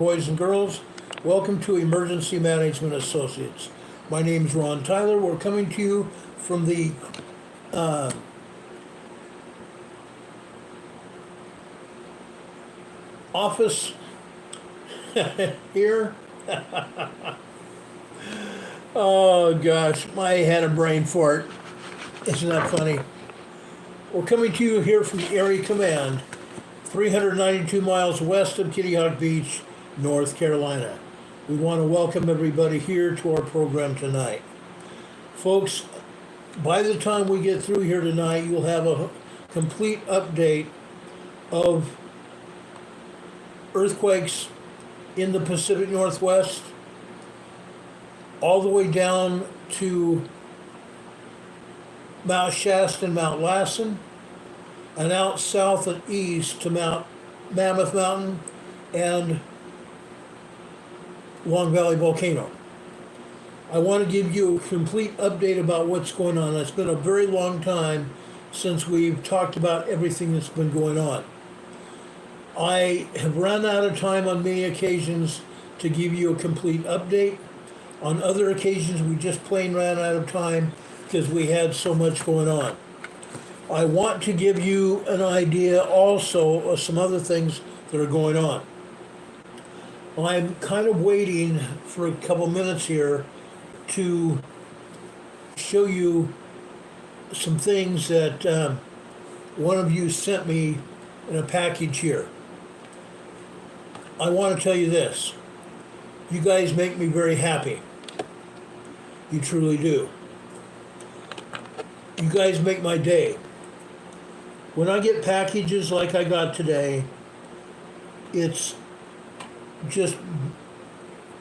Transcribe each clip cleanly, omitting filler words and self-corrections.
Boys and girls, welcome to Emergency Management Associates. My name is Ron Tyler. We're coming to you from the office here. Oh gosh, I had a brain fart. Isn't that funny? We're coming to you here from the Area Command, 392 miles west of Kitty Hawk Beach, North Carolina. We want to welcome everybody here to our program tonight. Folks, by the time we get through here tonight, you'll have a complete update of earthquakes in the Pacific Northwest, all the way down to Mount Shasta and Mount Lassen, and out south and east to Mount Mammoth Mountain and Long Valley Volcano. I want to give you a complete update about what's going on. It's been a very long time since we've talked about everything that's been going on. I have run out of time on many occasions to give you a complete update. On other occasions, we just plain ran out of time because we had so much going on. I want to give you an idea also of some other things that are going on. I'm kind of waiting for a couple minutes here to show you some things that one of you sent me in a package here. I want to tell you this. You guys make me very happy. You truly do. You guys make my day. When I get packages like I got today, it's just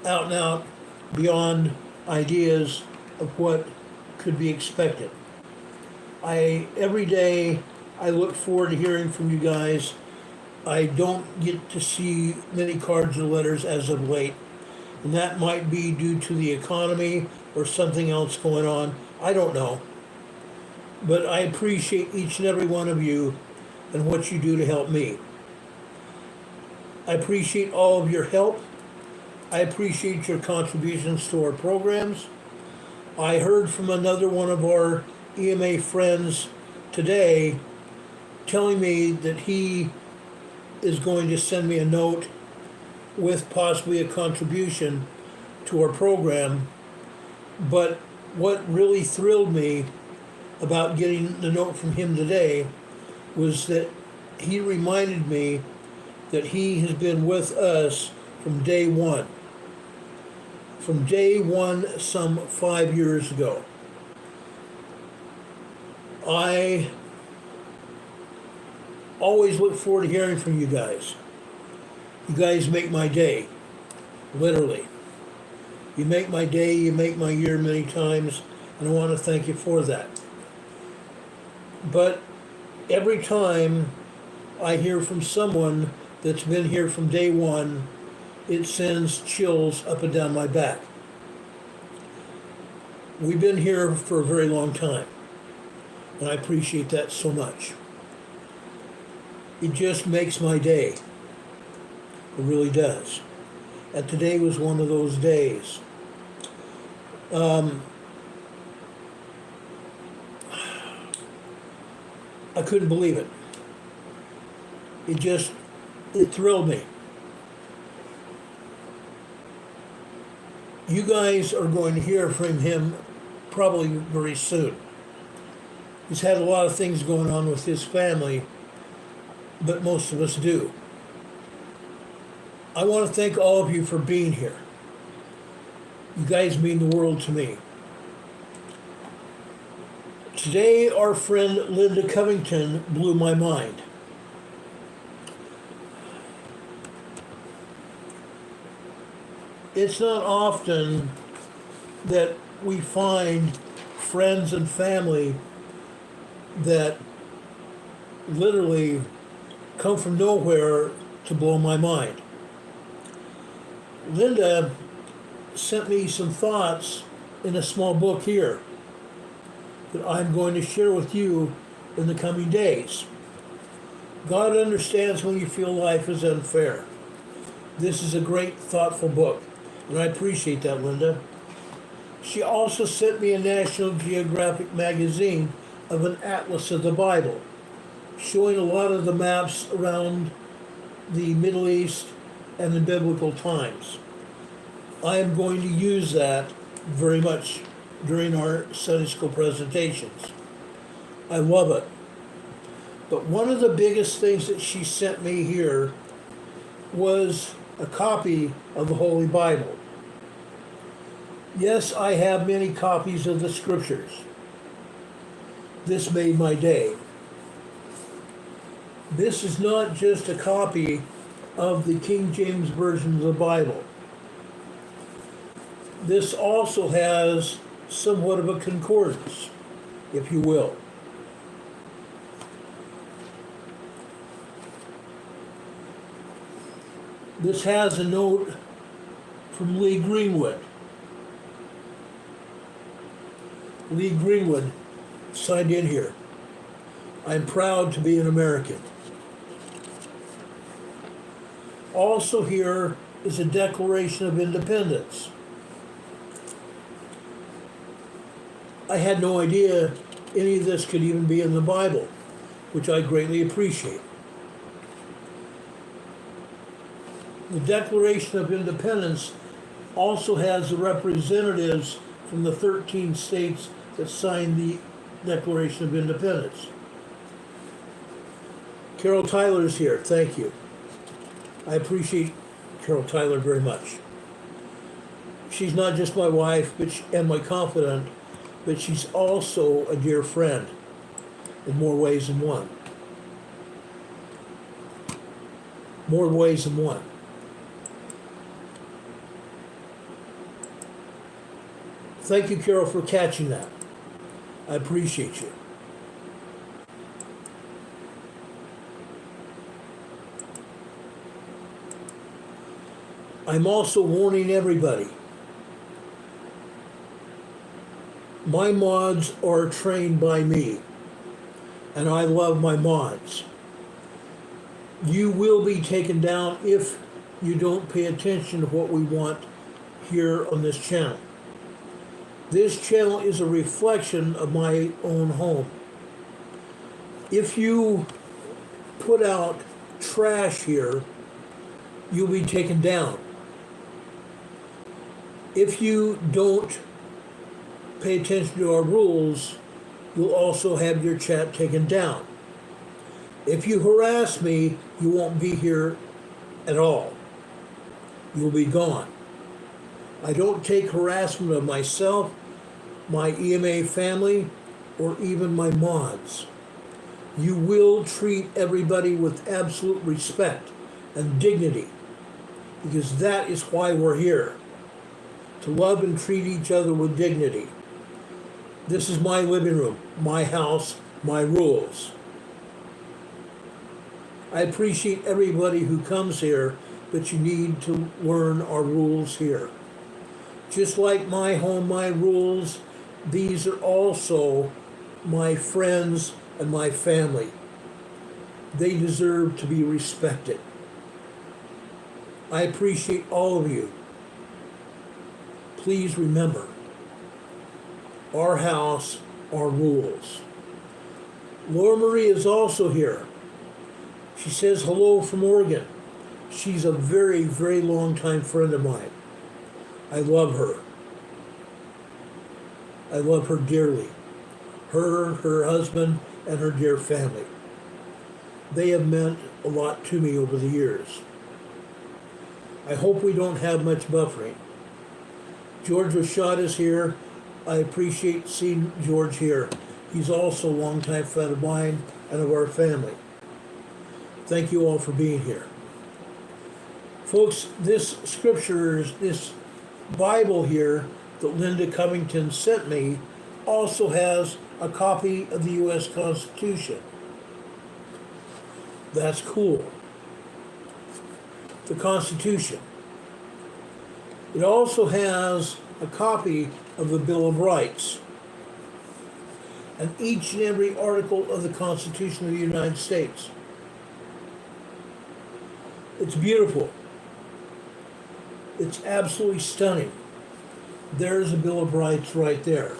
out and out beyond ideas of what could be expected. Every day I look forward to hearing from you guys. I don't get to see many cards or letters as of late, and that might be due to the economy or something else going on. I don't know. But I appreciate each and every one of you and what you do to help me. I appreciate all of your help. I appreciate your contributions to our programs. I heard from another one of our EMA friends today telling me that he is going to send me a note with possibly a contribution to our program. But what really thrilled me about getting the note from him today was that he reminded me that he has been with us from day one. From day one, some 5 years ago. I always look forward to hearing from you guys. You guys make my day, literally. You make my day, you make my year many times, and I want to thank you for that. But every time I hear from someone that's been here from day one, it sends chills up and down my back. We've been here for a very long time, and I appreciate that so much. It just makes my day. It really does. And today was one of those days. I couldn't believe it. It thrilled me. You guys are going to hear from him probably very soon. He's had a lot of things going on with his family, but most of us do. I want to thank all of you for being here. You guys mean the world to me. Today, our friend Linda Covington blew my mind. It's not often that we find friends and family that literally come from nowhere to blow my mind. Linda sent me some thoughts in a small book here that I'm going to share with you in the coming days. God understands when you feel life is unfair. This is a great, thoughtful book, and I appreciate that, Linda. She also sent me a National Geographic magazine of an atlas of the Bible, showing a lot of the maps around the Middle East and the biblical times. I am going to use that very much during our Sunday school presentations. I love it. But one of the biggest things that she sent me here was a copy of the Holy Bible. Yes, I have many copies of the scriptures. This made my day. This is not just a copy of the King James Version of the Bible. This also has somewhat of a concordance, if you will. This has a note from Lee Greenwood. Lee Greenwood signed in here. I'm proud to be an American. Also here is a Declaration of Independence. I had no idea any of this could even be in the Bible, which I greatly appreciate. The Declaration of Independence also has the representatives from the 13 states that signed the Declaration of Independence. Carol Tyler's here, thank you. I appreciate Carol Tyler very much. She's not just my wife and my confidant, but she's also a dear friend in more ways than one. More ways than one. Thank you, Carol, for catching that. I appreciate you. I'm also warning everybody. My mods are trained by me, and I love my mods. You will be taken down if you don't pay attention to what we want here on this channel. This channel is a reflection of my own home. If you put out trash here, you'll be taken down. If you don't pay attention to our rules, you'll also have your chat taken down. If you harass me, you won't be here at all. You'll be gone. I don't take harassment of myself, my EMA family, or even my mods. You will treat everybody with absolute respect and dignity, because that is why we're here, to love and treat each other with dignity. This is my living room, my house, my rules. I appreciate everybody who comes here, but you need to learn our rules here. Just like my home, my rules, these are also my friends and my family. They deserve to be respected. I appreciate all of you. Please remember, our house, our rules. Laura Marie is also here. She says hello from Oregon. She's a very, very long time friend of mine. I love her. I love her dearly. Her husband, and her dear family. They have meant a lot to me over the years. I hope we don't have much buffering. George Rashad is here. I appreciate seeing George here. He's also a longtime friend of mine and of our family. Thank you all for being here. Folks, this scripture, this Bible here that Linda Covington sent me also has a copy of the U.S. Constitution. That's cool. The Constitution. It also has a copy of the Bill of Rights and each and every article of the Constitution of the United States. It's beautiful. It's absolutely stunning. There's the Bill of Rights right there.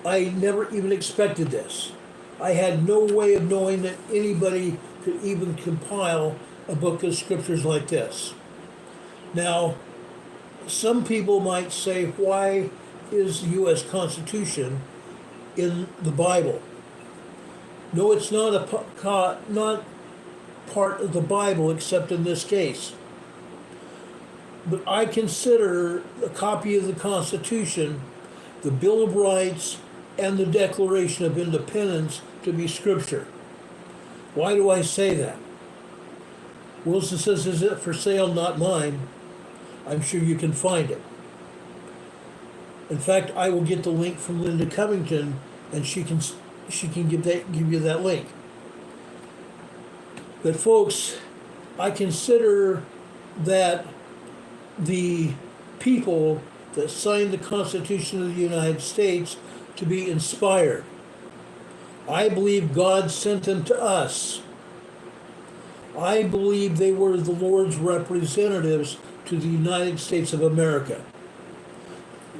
I never even expected this. I had no way of knowing that anybody could even compile a book of scriptures like this. Now, some people might say, why is the U.S. Constitution in the Bible? No, it's not not part of the Bible except in this case. But I consider a copy of the Constitution, the Bill of Rights, and the Declaration of Independence to be scripture. Why do I say that? Wilson says, is it for sale? Not mine. I'm sure you can find it. In fact, I will get the link from Linda Covington, and she can give you that link. But folks, I consider that the people that signed the Constitution of the United States to be inspired. I believe God sent them to us. I believe they were the Lord's representatives to the United States of America.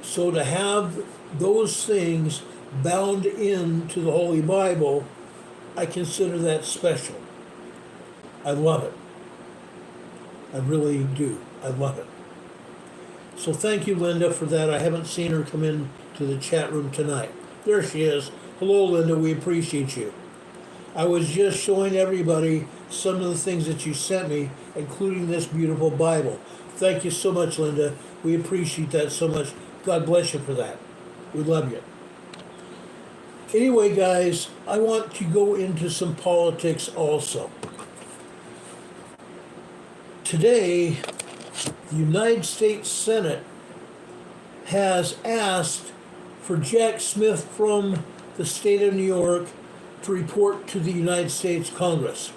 So to have those things bound into the Holy Bible, I consider that special. I love it. I really do. I love it. So thank you, Linda, for that. I haven't seen her come in to the chat room tonight. There she is. Hello, Linda. We appreciate you. I was just showing everybody some of the things that you sent me, including this beautiful Bible. Thank you so much, Linda. We appreciate that so much. God bless you for that. We love you. Anyway, guys, I want to go into some politics also. Today, the United States Senate has asked for Jack Smith from the state of New York to report to the United States Congress.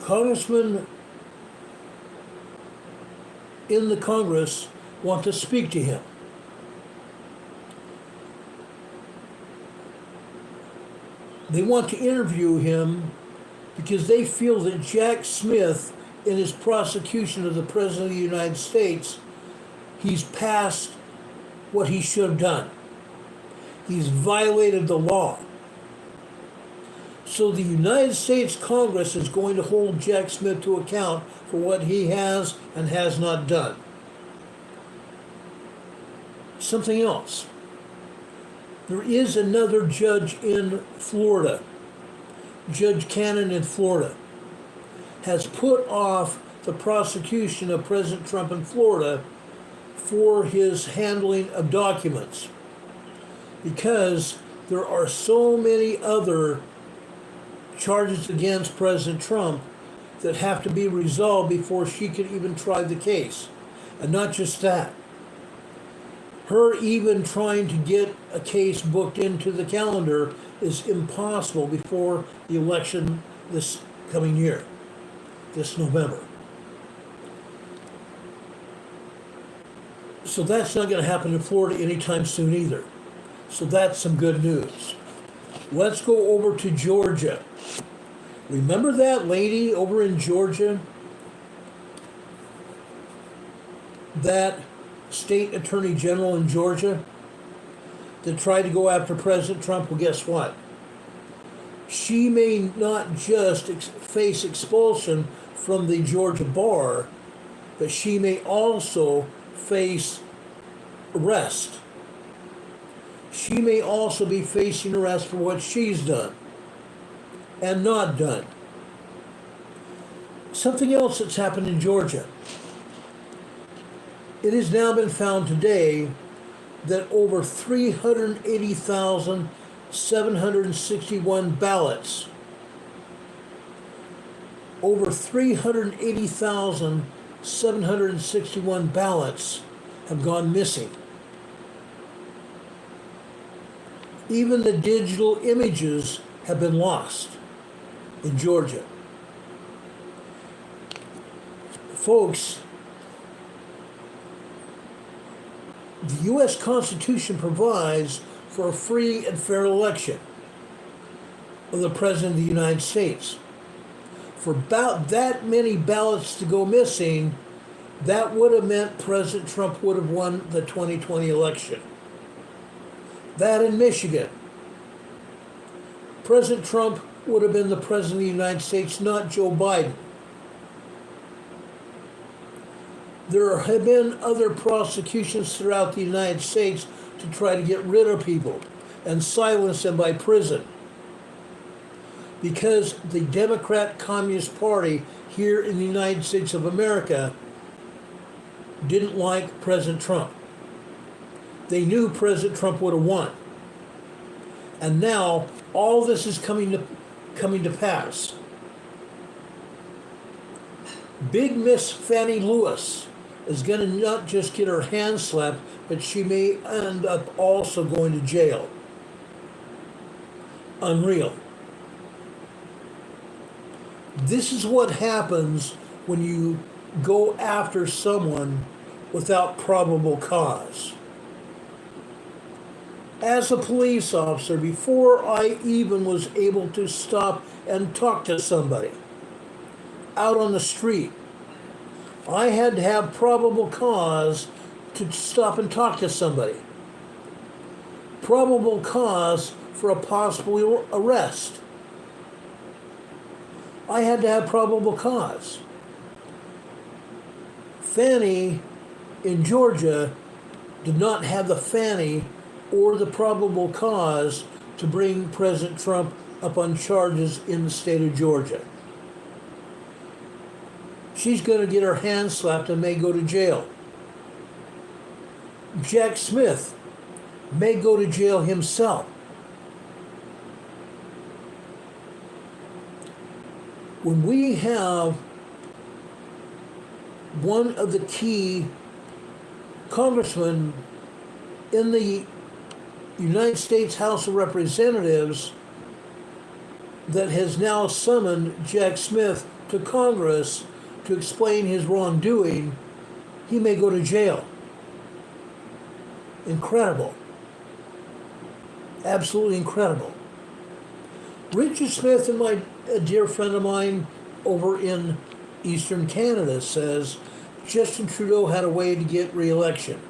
Congressmen in the Congress want to speak to him. They want to interview him because they feel that Jack Smith, in his prosecution of the President of the United States, he's passed what he should have done. He's violated the law. So the United States Congress is going to hold Jack Smith to account for what he has and has not done. Something else. There is another judge in Florida. Judge Cannon in Florida has put off the prosecution of President Trump in Florida for his handling of documents because there are so many other charges against President Trump that have to be resolved before she can even try the case. And not just that. Her even trying to get a case booked into the calendar is impossible before the election this coming year, this November. So that's not going to happen in Florida anytime soon either. So that's some good news. Let's go over to Georgia. Remember that lady over in Georgia? That state attorney general in Georgia that tried to go after President Trump? Well, guess what? She may not just face expulsion from the Georgia bar, but she may also face arrest. She may also be facing arrest for what she's done and not done. Something else that's happened in Georgia. It has now been found today that over 380,761 ballots, over 380,761 ballots have gone missing. Even the digital images have been lost in Georgia. Folks, the U.S. Constitution provides for a free and fair election. of the President of the United States. For about that many ballots to go missing, that would have meant President Trump would have won the 2020 election. That in Michigan, President Trump would have been the President of the United States, not Joe Biden. There have been other prosecutions throughout the United States to try to get rid of people and silence them by prison, because the Democrat Communist Party here in the United States of America didn't like President Trump. They knew President Trump would have won. And now all this is coming to pass. Big Miss Fannie Lewis is going to not just get her hand slapped, but she may end up also going to jail. Unreal. This is what happens when you go after someone without probable cause. As a police officer, before I even was able to stop and talk to somebody out on the street, I had to have probable cause to stop and talk to somebody. Probable cause for a possible arrest. I had to have probable cause. Fannie in Georgia did not have the Fannie or the probable cause to bring President Trump up on charges in the state of Georgia. She's going to get her hand slapped and may go to jail. Jack Smith may go to jail himself. When we have one of the key congressmen in the United States House of Representatives that has now summoned Jack Smith to Congress to explain his wrongdoing, he may go to jail. Incredible. Absolutely incredible. Richard Smith, and a dear friend of mine over in Eastern Canada, says Justin Trudeau had a way to get re-election,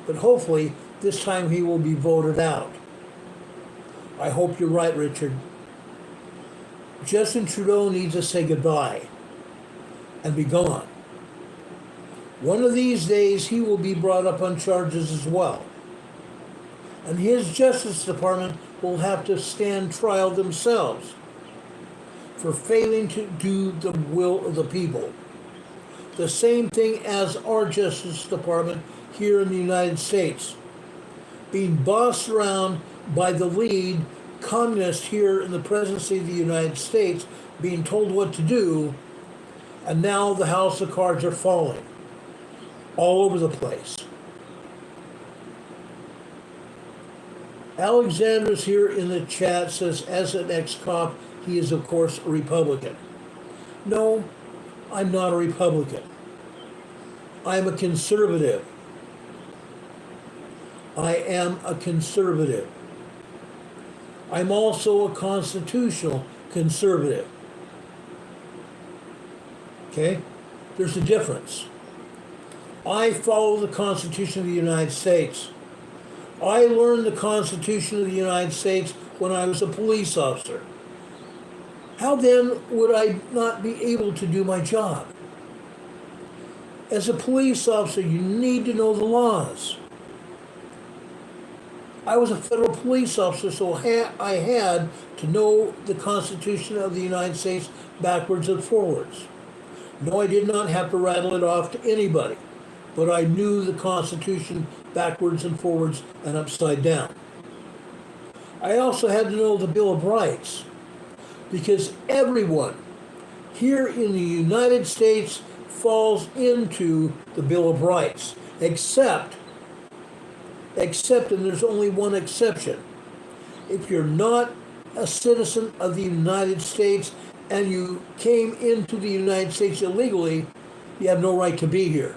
but hopefully this time he will be voted out. I hope you're right, Richard. Justin Trudeau needs to say goodbye and be gone. One of these days he will be brought up on charges as well, and his Justice Department will have to stand trial themselves for failing to do the will of the people. The same thing as our Justice Department here in the United States, being bossed around by the lead communist here in the presidency of the United States, being told what to do, and now the house of cards are falling all over the place. Alexander's here in the chat says, as an ex-cop, he is of course a Republican. No, I'm not a Republican. I'm a conservative. I am a conservative. I'm also a constitutional conservative. Okay? There's a difference. I follow the Constitution of the United States. I learned the Constitution of the United States when I was a police officer. How then would I not be able to do my job? As a police officer, you need to know the laws. I was a federal police officer, so I had to know the Constitution of the United States backwards and forwards. No, I did not have to rattle it off to anybody, but I knew the Constitution backwards and forwards and upside down. I also had to know the Bill of Rights, because everyone here in the United States falls into the Bill of Rights, except, and there's only one exception. If you're not a citizen of the United States and you came into the United States illegally, you have no right to be here.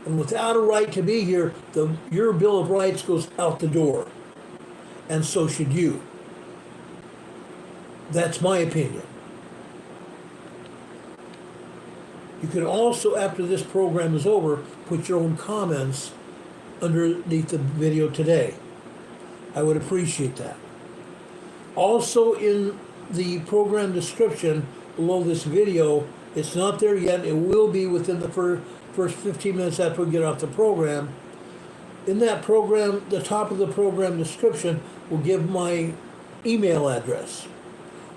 And without a right to be here, your Bill of Rights goes out the door. And so should you. That's my opinion. You can also, after this program is over, put your own comments underneath the video today. I would appreciate that. Also, in the program description below this video, it's not there yet, it will be within the first 15 minutes after we get off the program. In that program, the top of the program description will give my email address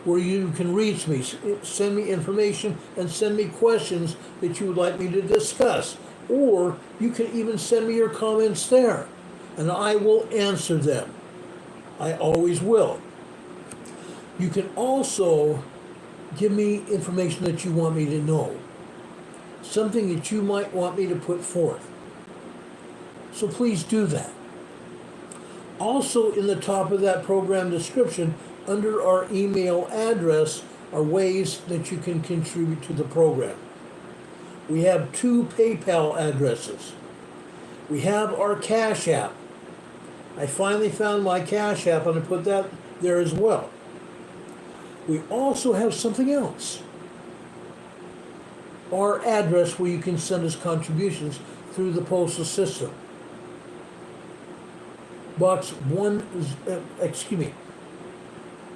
where you can reach me, send me information, and send me questions that you would like me to discuss. Or you can even send me your comments there, and I will answer them. I always will. You can also give me information that you want me to know, something that you might want me to put forth. So please do that. Also, in the top of that program description, under our email address, are ways that you can contribute to the program. We have 2 PayPal addresses. We have our Cash App. I finally found my Cash App, and I put that there as well. We also have something else. Our address where you can send us contributions through the postal system.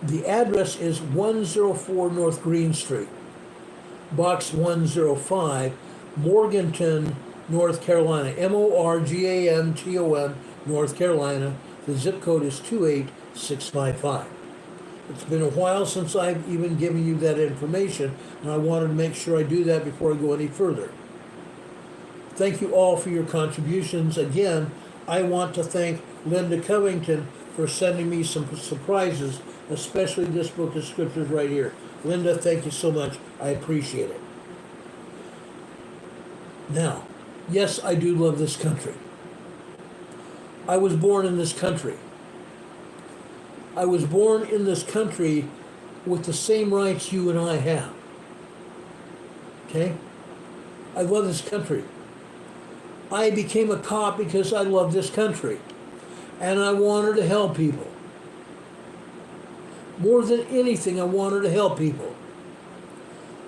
The address is 104 North Green Street, Box 105, Morganton, North Carolina, Morganton, North Carolina. The zip code is 28655. It's been a while since I've even given you that information, and I wanted to make sure I do that before I go any further. Thank you all for your contributions. Again, I want to thank Linda Covington for sending me some surprises, especially this book of scriptures right here. Linda, thank you so much. I appreciate it. Now, yes, I do love this country. I was born in this country. I was born in this country with the same rights you and I have. Okay? I love this country. I became a cop because I love this country. And I wanted to help people. More than anything, I wanted to help people.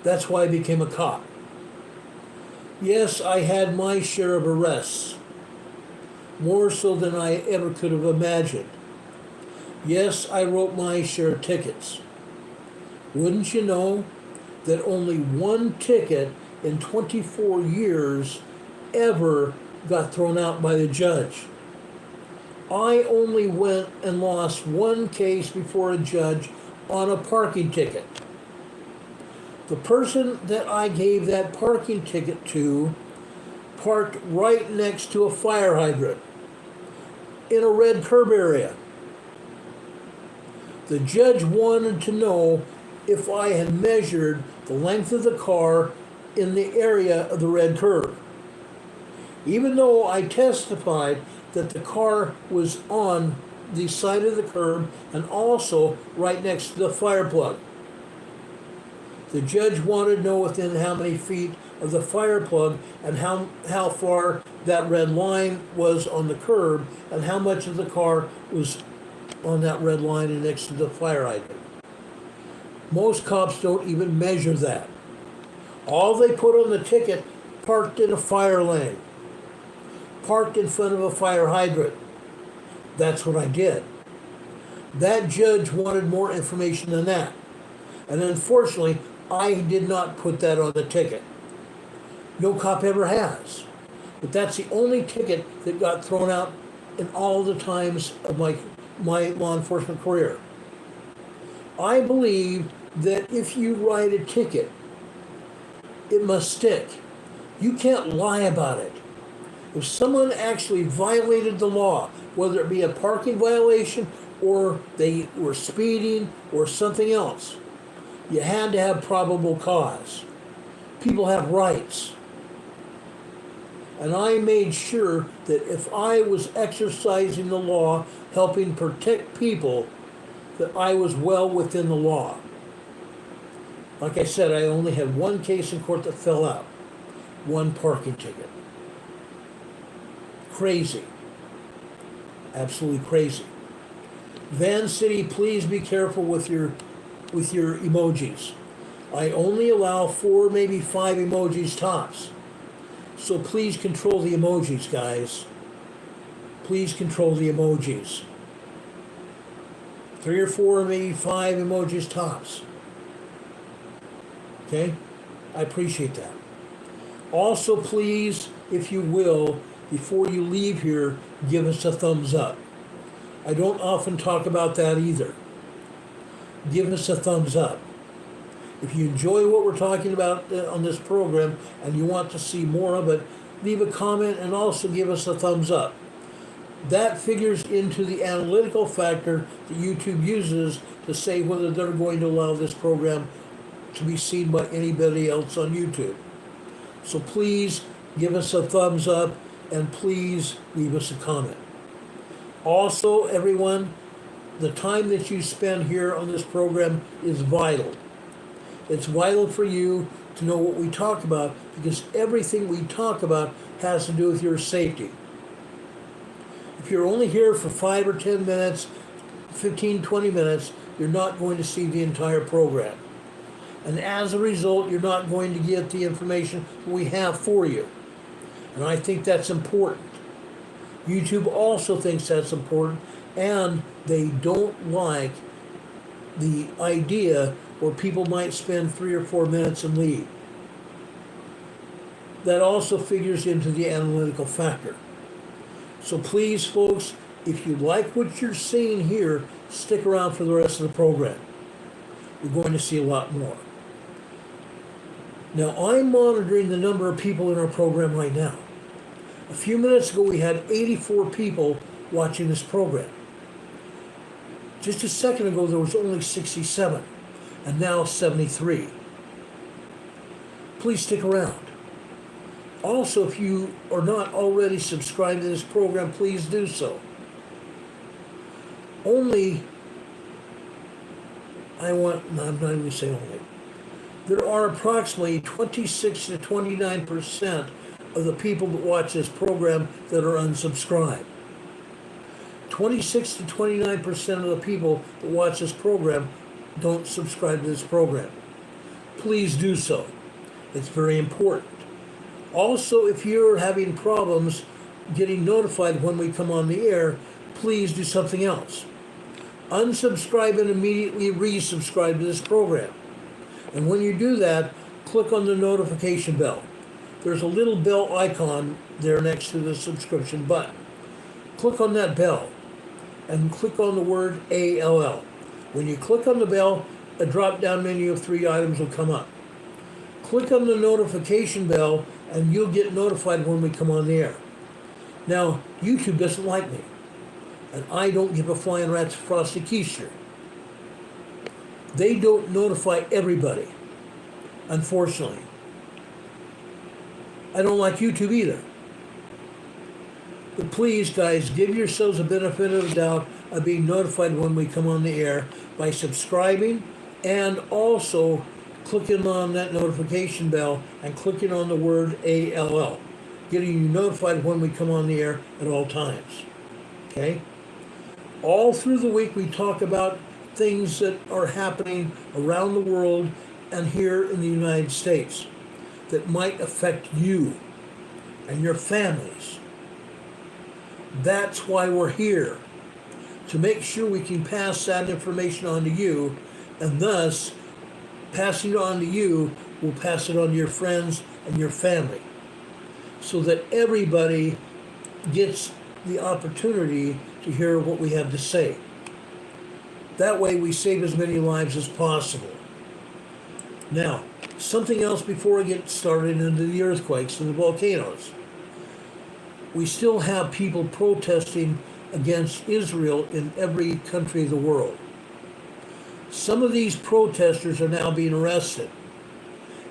That's why I became a cop. Yes, I had my share of arrests. More so than I ever could have imagined. Yes, I wrote my share of tickets. Wouldn't you know that only one ticket in 24 years ever got thrown out by the judge? I only went and lost one case before a judge on a parking ticket. The person that I gave that parking ticket to parked right next to a fire hydrant in a red curb area. The judge wanted to know if I had measured the length of the car in the area of the red curb. Even though I testified that the car was on the side of the curb and also right next to the fire plug. The judge wanted to know within how many feet of the fire plug and how far that red line was on the curb and how much of the car was on that red line and next to the fire hydrant. Most cops don't even measure that. All they put on the ticket, parked in a fire lane, parked in front of a fire hydrant. That's what I did. That judge wanted more information than that. And unfortunately, I did not put that on the ticket. No cop ever has. But that's the only ticket that got thrown out in all the times of my law enforcement career. I believe that if you write a ticket, it must stick. You can't lie about it. If someone actually violated the law, whether it be a parking violation or they were speeding or something else, you had to have probable cause. People have rights. And I made sure that if I was exercising the law, helping protect people, that I was well within the law. Like I said, I only had one case in court that fell out. One parking ticket. Crazy. Absolutely crazy. Van City, please be careful with your with your emojis. I only allow 4, maybe 5 emojis tops. So please control the emojis, guys. Please control the emojis. 3 or 4, maybe 5 emojis tops. Okay? I appreciate that. Also, please, if you will, before you leave here, give us a thumbs up. I don't often talk about that either. Give us a thumbs up. If you enjoy what we're talking about on this program and you want to see more of it, leave a comment and also give us a thumbs up. That figures into the analytical factor that YouTube uses to say whether they're going to allow this program to be seen by anybody else on YouTube. So please give us a thumbs up and please leave us a comment. Also, everyone, the time that you spend here on this program is vital. It's vital for you to know what we talk about, because everything we talk about has to do with your safety. If you're only here for 5 or 10 minutes, 15, 20 minutes, you're not going to see the entire program. And as a result, you're not going to get the information we have for you. And I think that's important. YouTube also thinks that's important, and they don't like the idea where people might spend 3 or 4 minutes and leave. That also figures into the analytical factor. So please, folks, if you like what you're seeing here, stick around for the rest of the program. You're going to see a lot more. Now, I'm monitoring the number of people in our program right now. A few minutes ago, we had 84 people watching this program. Just a second ago, there was only 67, and now 73. Please stick around. Also, if you are not already subscribed to this program, please do so. I'm not even going to say only. There are approximately 26 to 29% of the people that watch this program that are unsubscribed. 26 to 29% of the people that watch this program don't subscribe to this program. Please do so. It's very important. Also, if you're having problems getting notified when we come on the air, please do something else. Unsubscribe and immediately resubscribe to this program. And when you do that, click on the notification bell. There's a little bell icon there next to the subscription button. Click on that bell and click on the word ALL. When you click on the bell, a drop-down menu of 3 items will come up. Click on the notification bell and you'll get notified when we come on the air. Now, YouTube doesn't like me, and I don't give a flying rat's frosty keister. They don't notify everybody, unfortunately. I don't like YouTube either. But please, guys, give yourselves a benefit of the doubt of being notified when we come on the air by subscribing and also clicking on that notification bell and clicking on the word ALL, getting you notified when we come on the air at all times. Okay? All through the week we talk about things that are happening around the world and here in the United States that might affect you and your families. That's why we're here, to make sure we can pass that information on to you, and thus passing it on to you will pass it on to your friends and your family, so that everybody gets the opportunity to hear what we have to say. That way we save as many lives as possible. Now, something else before I get started into the earthquakes and the volcanoes. We still have people protesting against Israel in every country of the world. Some of these protesters are now being arrested,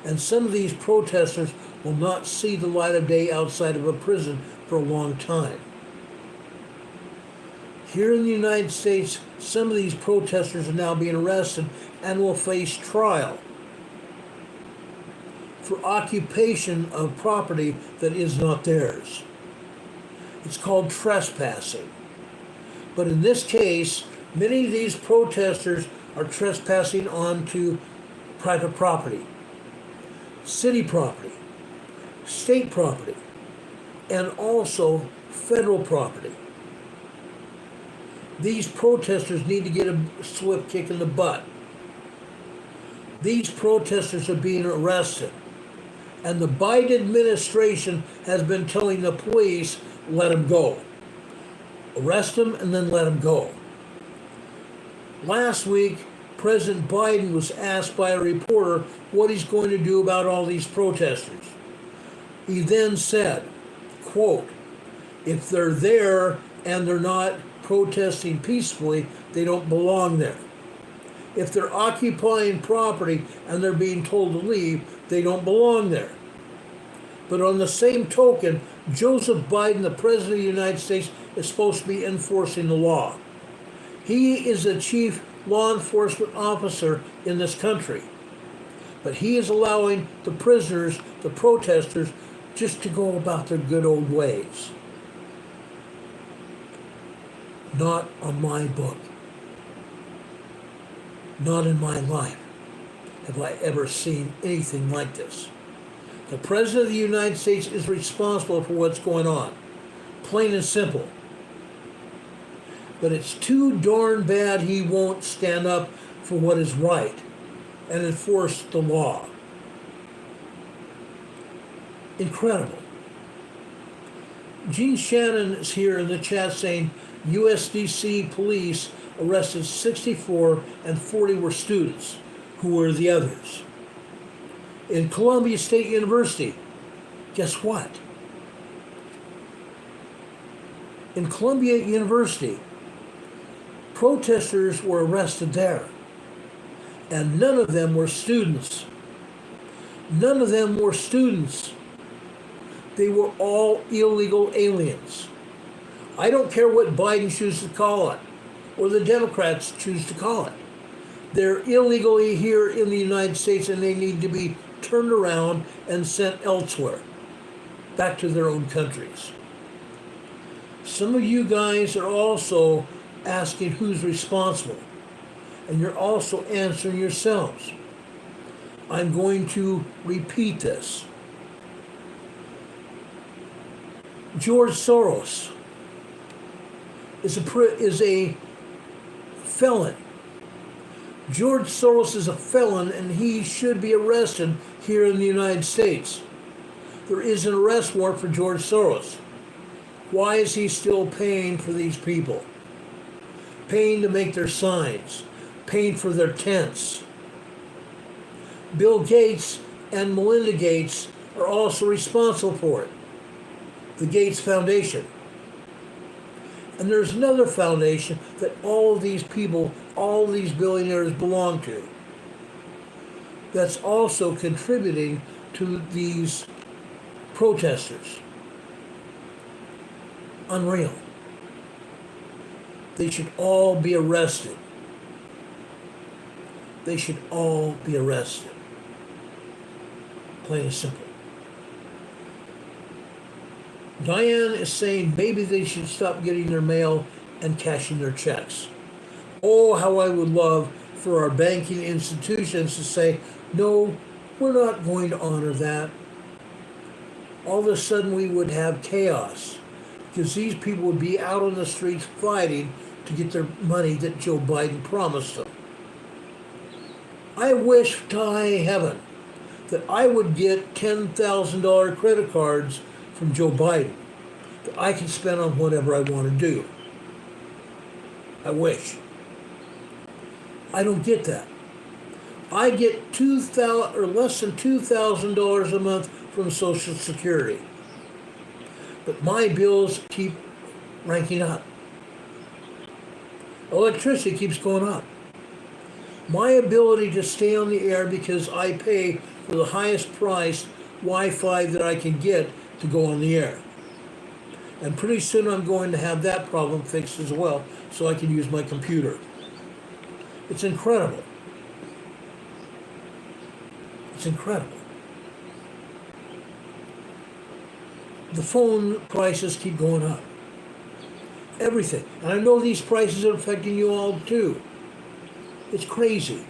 and some of these protesters will not see the light of day outside of a prison for a long time. Here in the United States, some of these protesters are now being arrested and will face trial for occupation of property that is not theirs. It's called trespassing. But in this case, many of these protesters are trespassing onto private property, city property, state property, and also federal property. These protesters need to get a swift kick in the butt. These protesters are being arrested. And the Biden administration has been telling the police, let them go. Arrest them and then let them go. Last week, President Biden was asked by a reporter what he's going to do about all these protesters. He then said, quote, if they're there and they're not protesting peacefully, they don't belong there. If they're occupying property and they're being told to leave, they don't belong there. But on the same token, Joseph Biden, the President of the United States, is supposed to be enforcing the law. He is the chief law enforcement officer in this country. But he is allowing the prisoners, the protesters, just to go about their good old ways. Not on my book. Not in my life have I ever seen anything like this. The President of the United States is responsible for what's going on. Plain and simple. But it's too darn bad he won't stand up for what is right and enforce the law. Incredible. Gene Shannon is here in the chat saying USDC police arrested 64 and 40 were students. Who were the others? In Columbia State University, guess what? In Columbia University, protesters were arrested there, and none of them were students. None of them were students. They were all illegal aliens. I don't care what Biden chooses to call it, or the Democrats choose to call it. They're illegally here in the United States, and they need to be turned around and sent elsewhere, back to their own countries. Some of you guys are also asking who's responsible, and you're also answering yourselves. I'm going to repeat this. George Soros is a felon. George Soros is a felon, and he should be arrested here in the United States. There is an arrest warrant for George Soros. Why is he still paying for these people? Paying to make their signs, paying for their tents. Bill Gates and Melinda Gates are also responsible for it. The Gates Foundation. And there's another foundation that all of these people, all these billionaires belong to, that's also contributing to these protesters. Unreal. They should all be arrested. They should all be arrested. Plain and simple. Diane is saying maybe they should stop getting their mail and cashing their checks. Oh, how I would love for our banking institutions to say, no, we're not going to honor that. All of a sudden we would have chaos, because these people would be out on the streets fighting to get their money that Joe Biden promised them. I wish to high heaven that I would get $10,000 credit cards from Joe Biden that I can spend on whatever I want to do. I wish. I don't get that. I get $2,000 or less than $2,000 a month from Social Security, but my bills keep ranking up. Electricity keeps going up. My ability to stay on the air because I pay for the highest priced Wi-Fi that I can get to go on the air. And pretty soon I'm going to have that problem fixed as well, so I can use my computer. It's incredible. It's incredible. The phone prices keep going up. Everything. And I know these prices are affecting you all too. It's crazy.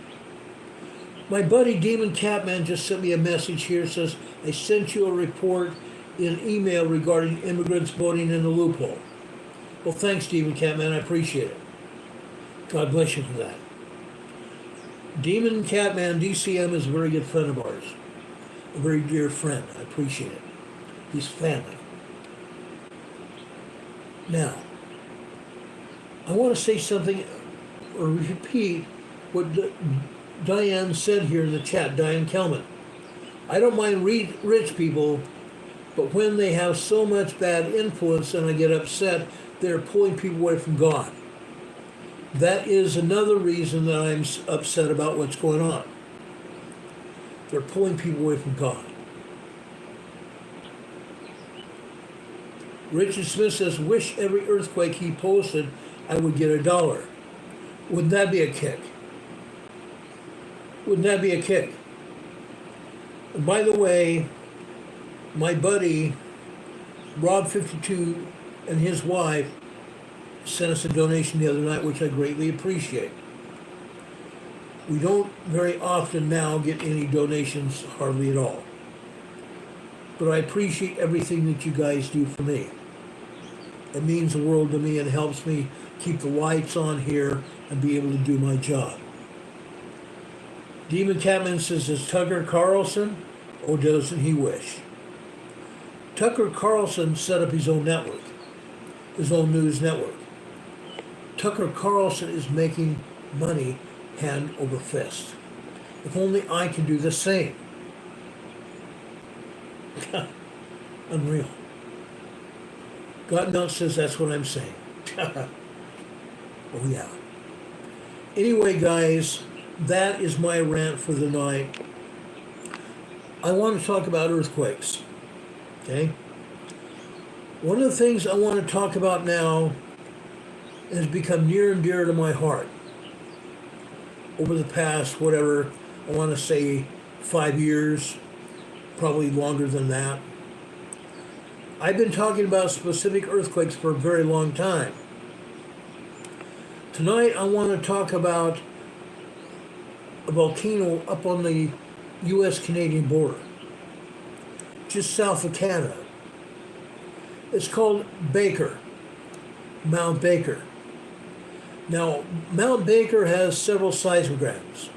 My buddy Demon Catman just sent me a message here. It says, I sent you a report in email regarding immigrants voting in the loophole. Well, thanks, Demon Catman. I appreciate it. God bless you for that. Demon Catman, DCM, is a very good friend of ours. A very dear friend. I appreciate it. He's family. Now, I want to say something, or repeat what Diane said here in the chat, Diane Kelman. I don't mind rich people, but when they have so much bad influence and I get upset, they're pulling people away from God. That is another reason that I'm upset about what's going on. They're pulling people away from God. Richard Smith says, wish every earthquake he posted, I would get $1. Wouldn't that be a kick? Wouldn't that be a kick? And by the way, my buddy, Rob52, and his wife sent us a donation the other night, which I greatly appreciate. We don't very often now get any donations, hardly at all. But I appreciate everything that you guys do for me. It means the world to me and helps me keep the lights on here and be able to do my job. Demon Catman says, is Tucker Carlson, or doesn't he wish? Tucker Carlson set up his own network, his own news network. Tucker Carlson is making money hand over fist. If only I can do the same. Unreal. God knows says that's what I'm saying. Oh yeah. Anyway, guys, that is my rant for the night. I want to talk about earthquakes. Okay? One of the things I want to talk about now has become near and dear to my heart. Over the past, whatever, I want to say 5 years, probably longer than that. I've been talking about specific earthquakes for a very long time. Tonight I want to talk about a volcano up on the US-Canadian border, just south of Canada. It's called Baker, Mount Baker. Now, Mount Baker has several seismograms,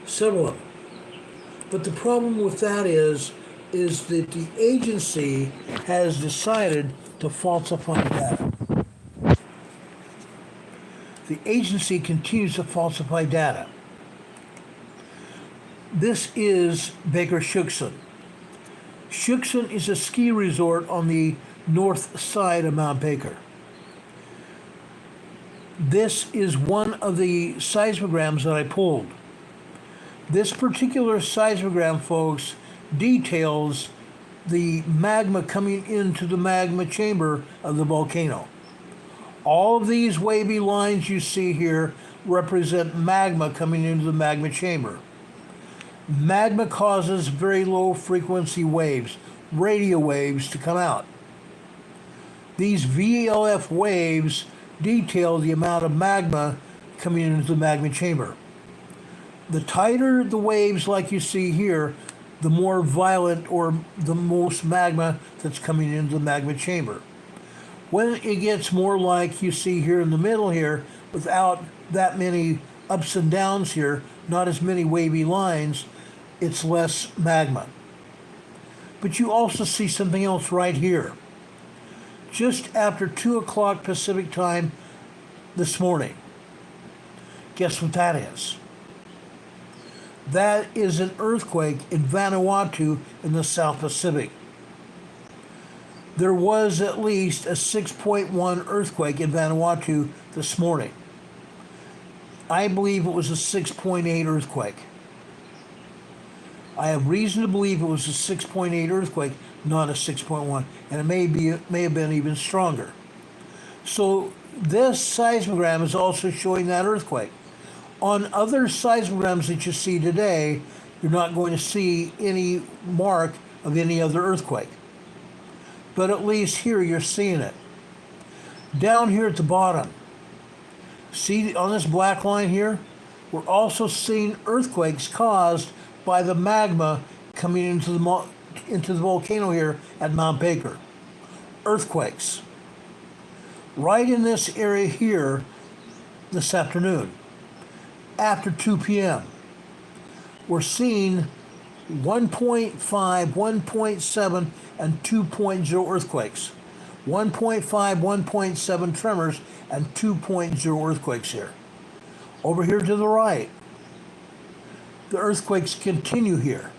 several of them. But the problem with that is that the agency has decided to falsify data. The agency continues to falsify data. This is Baker Shuckson. Shuckson is a ski resort on the north side of Mount Baker. This is one of the seismograms that I pulled. This particular seismogram, folks, details the magma coming into the magma chamber of the volcano. All of these wavy lines you see here represent magma coming into the magma chamber. Magma causes very low frequency waves, radio waves, to come out. These VLF waves detail the amount of magma coming into the magma chamber. The tighter the waves like you see here, the more violent or the most magma that's coming into the magma chamber. When it gets more like you see here in the middle here, without that many ups and downs here, not as many wavy lines, it's less magma. But you also see something else right here. Just after 2 o'clock Pacific time this morning. Guess what that is? That is an earthquake in Vanuatu in the South Pacific. There was at least a 6.1 earthquake in Vanuatu this morning. I believe it was a 6.8 earthquake. I have reason to believe it was a 6.8 earthquake, not a 6.1, and it may have been even stronger. So this seismogram is also showing that earthquake. On other seismograms that you see today, you're not going to see any mark of any other earthquake. But at least here you're seeing it. Down here at the bottom, see on this black line here, We're also seeing earthquakes caused by the magma coming into the volcano here at Mount Baker. Earthquakes. Right in this area here this afternoon, after 2 p.m. We're seeing 1.5, 1.7, and 2.0 earthquakes. 1.5, 1.7 tremors, and 2.0 earthquakes here. Over here to the right, the earthquakes continue here.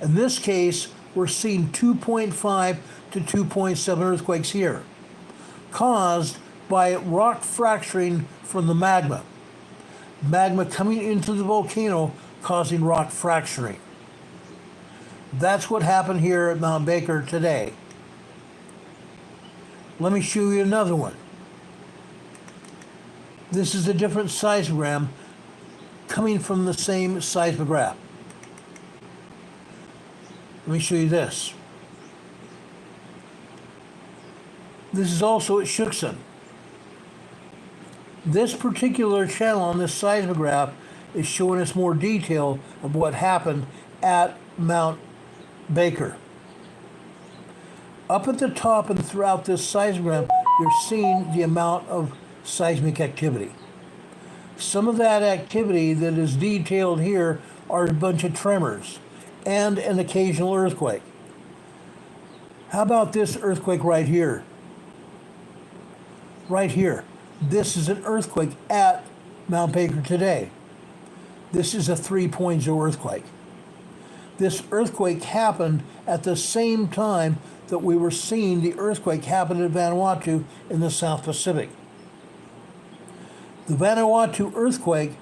In this case, we're seeing 2.5 to 2.7 earthquakes here, caused by rock fracturing from the magma. Magma coming into the volcano causing rock fracturing. That's what happened here at Mount Baker today. Let me show you another one. This is a different seismogram coming from the same seismograph. Let me show you this. This is also at Shuxon. This particular channel on this seismograph is showing us more detail of what happened at Mount Baker. Up at the top and throughout this seismogram, you're seeing the amount of seismic activity. Some of that activity that is detailed here are a bunch of tremors and an occasional earthquake. How about this earthquake right here? Right here. This is an earthquake at Mount Baker today. This is a 3.0 earthquake. This earthquake happened at the same time that we were seeing the earthquake happen at Vanuatu in the South Pacific. The Vanuatu earthquake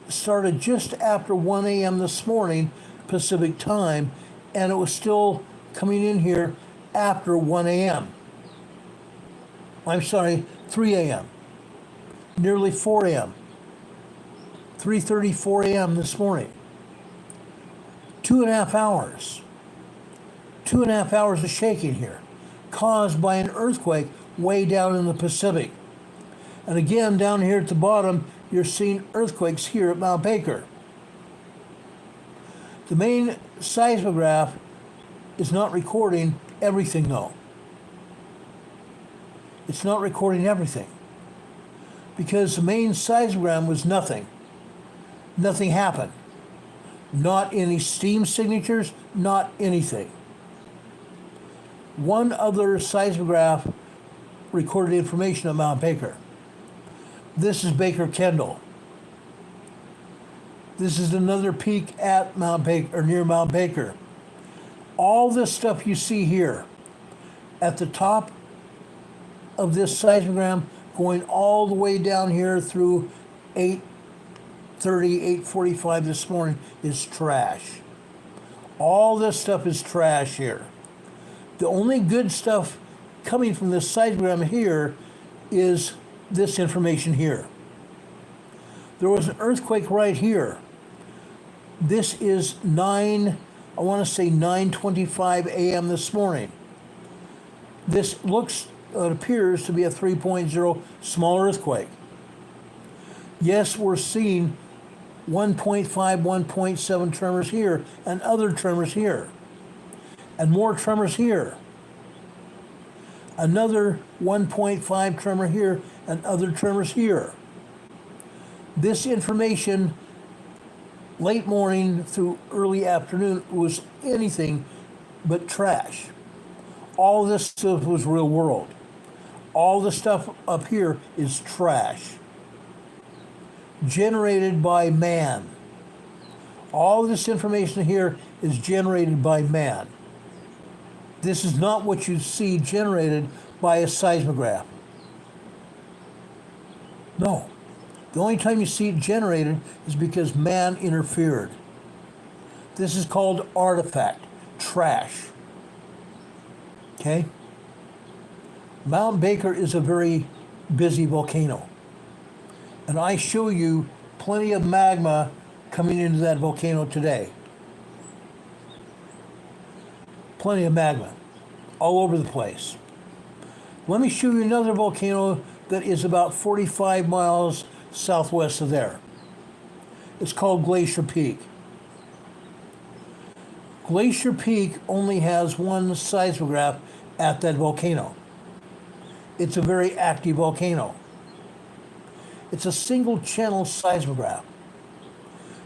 started just after 1 a.m. this morning, Pacific time, and it was still coming in here after 1 a.m. I'm sorry, 3 a.m. Nearly 4 a.m. 3:30, 4 a.m. this morning. 2.5 hours. 2.5 hours of shaking here, caused by an earthquake way down in the Pacific. And again, down here at the bottom, you're seeing earthquakes here at Mount Baker. The main seismograph is not recording everything, though. It's not recording everything, because the main seismogram was nothing. Nothing happened. Not any steam signatures, not anything. One other seismograph recorded information at Mount Baker. This is Baker Kendall. This is another peak at Mount Baker, or near Mount Baker. All this stuff you see here at the top of this seismogram, going all the way down here through 8:30, 8:45 this morning, is trash. All this stuff is trash here. The only good stuff coming from this seismogram here is this information here. There was an earthquake right here. This is 9:25 a.m. this morning. This appears to be a 3.0 small earthquake. Yes, we're seeing 1.5, 1.7 tremors here, and other tremors here, and more tremors here. Another 1.5 tremor here, and other tremors here. This information, late morning through early afternoon, was anything but trash. All this stuff was real world. All the stuff up here is trash, generated by man. All this information here is generated by man. This is not what you see generated by a seismograph. No. The only time you see it generated is because man interfered. This is called artifact, trash. Okay? Mount Baker is a very busy volcano. And I show you plenty of magma coming into that volcano today. Plenty of magma all over the place. Let me show you another volcano that is about 45 miles southwest of there. It's called Glacier Peak. Glacier Peak only has one seismograph at that volcano. It's a very active volcano. It's a single channel seismograph.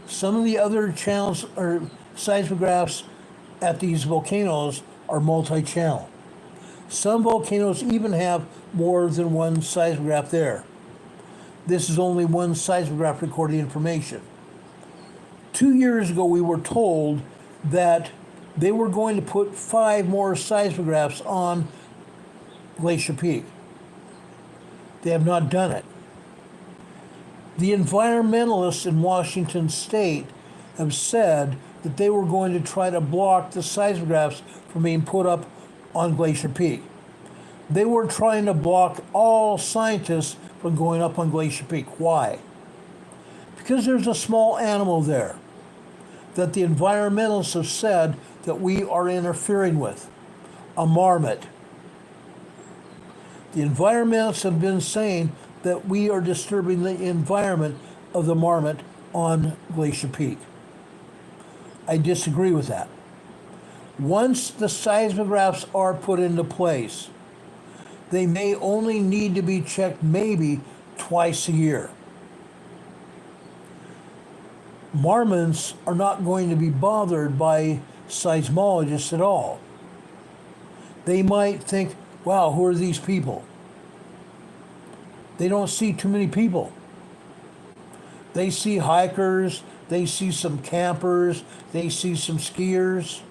Some of the other channels or seismographs at these volcanoes are multi-channel. Some volcanoes even have more than one seismograph there. This is only one seismograph recording information. 2 years ago, we were told that they were going to put 5 more seismographs on Glacier Peak. They have not done it. The environmentalists in Washington State have said that they were going to try to block the seismographs from being put up on Glacier Peak. They were trying to block all scientists from going up on Glacier Peak. Why? Because there's a small animal there that the environmentalists have said that we are interfering with, a marmot. The environmentalists have been saying that we are disturbing the environment of the marmot on Glacier Peak. I disagree with that. Once the seismographs are put into place, they may only need to be checked maybe twice a year. Marmots are not going to be bothered by seismologists at all. They might think, wow, who are these people? They don't see too many people. They see hikers, they see some campers, they see some skiers.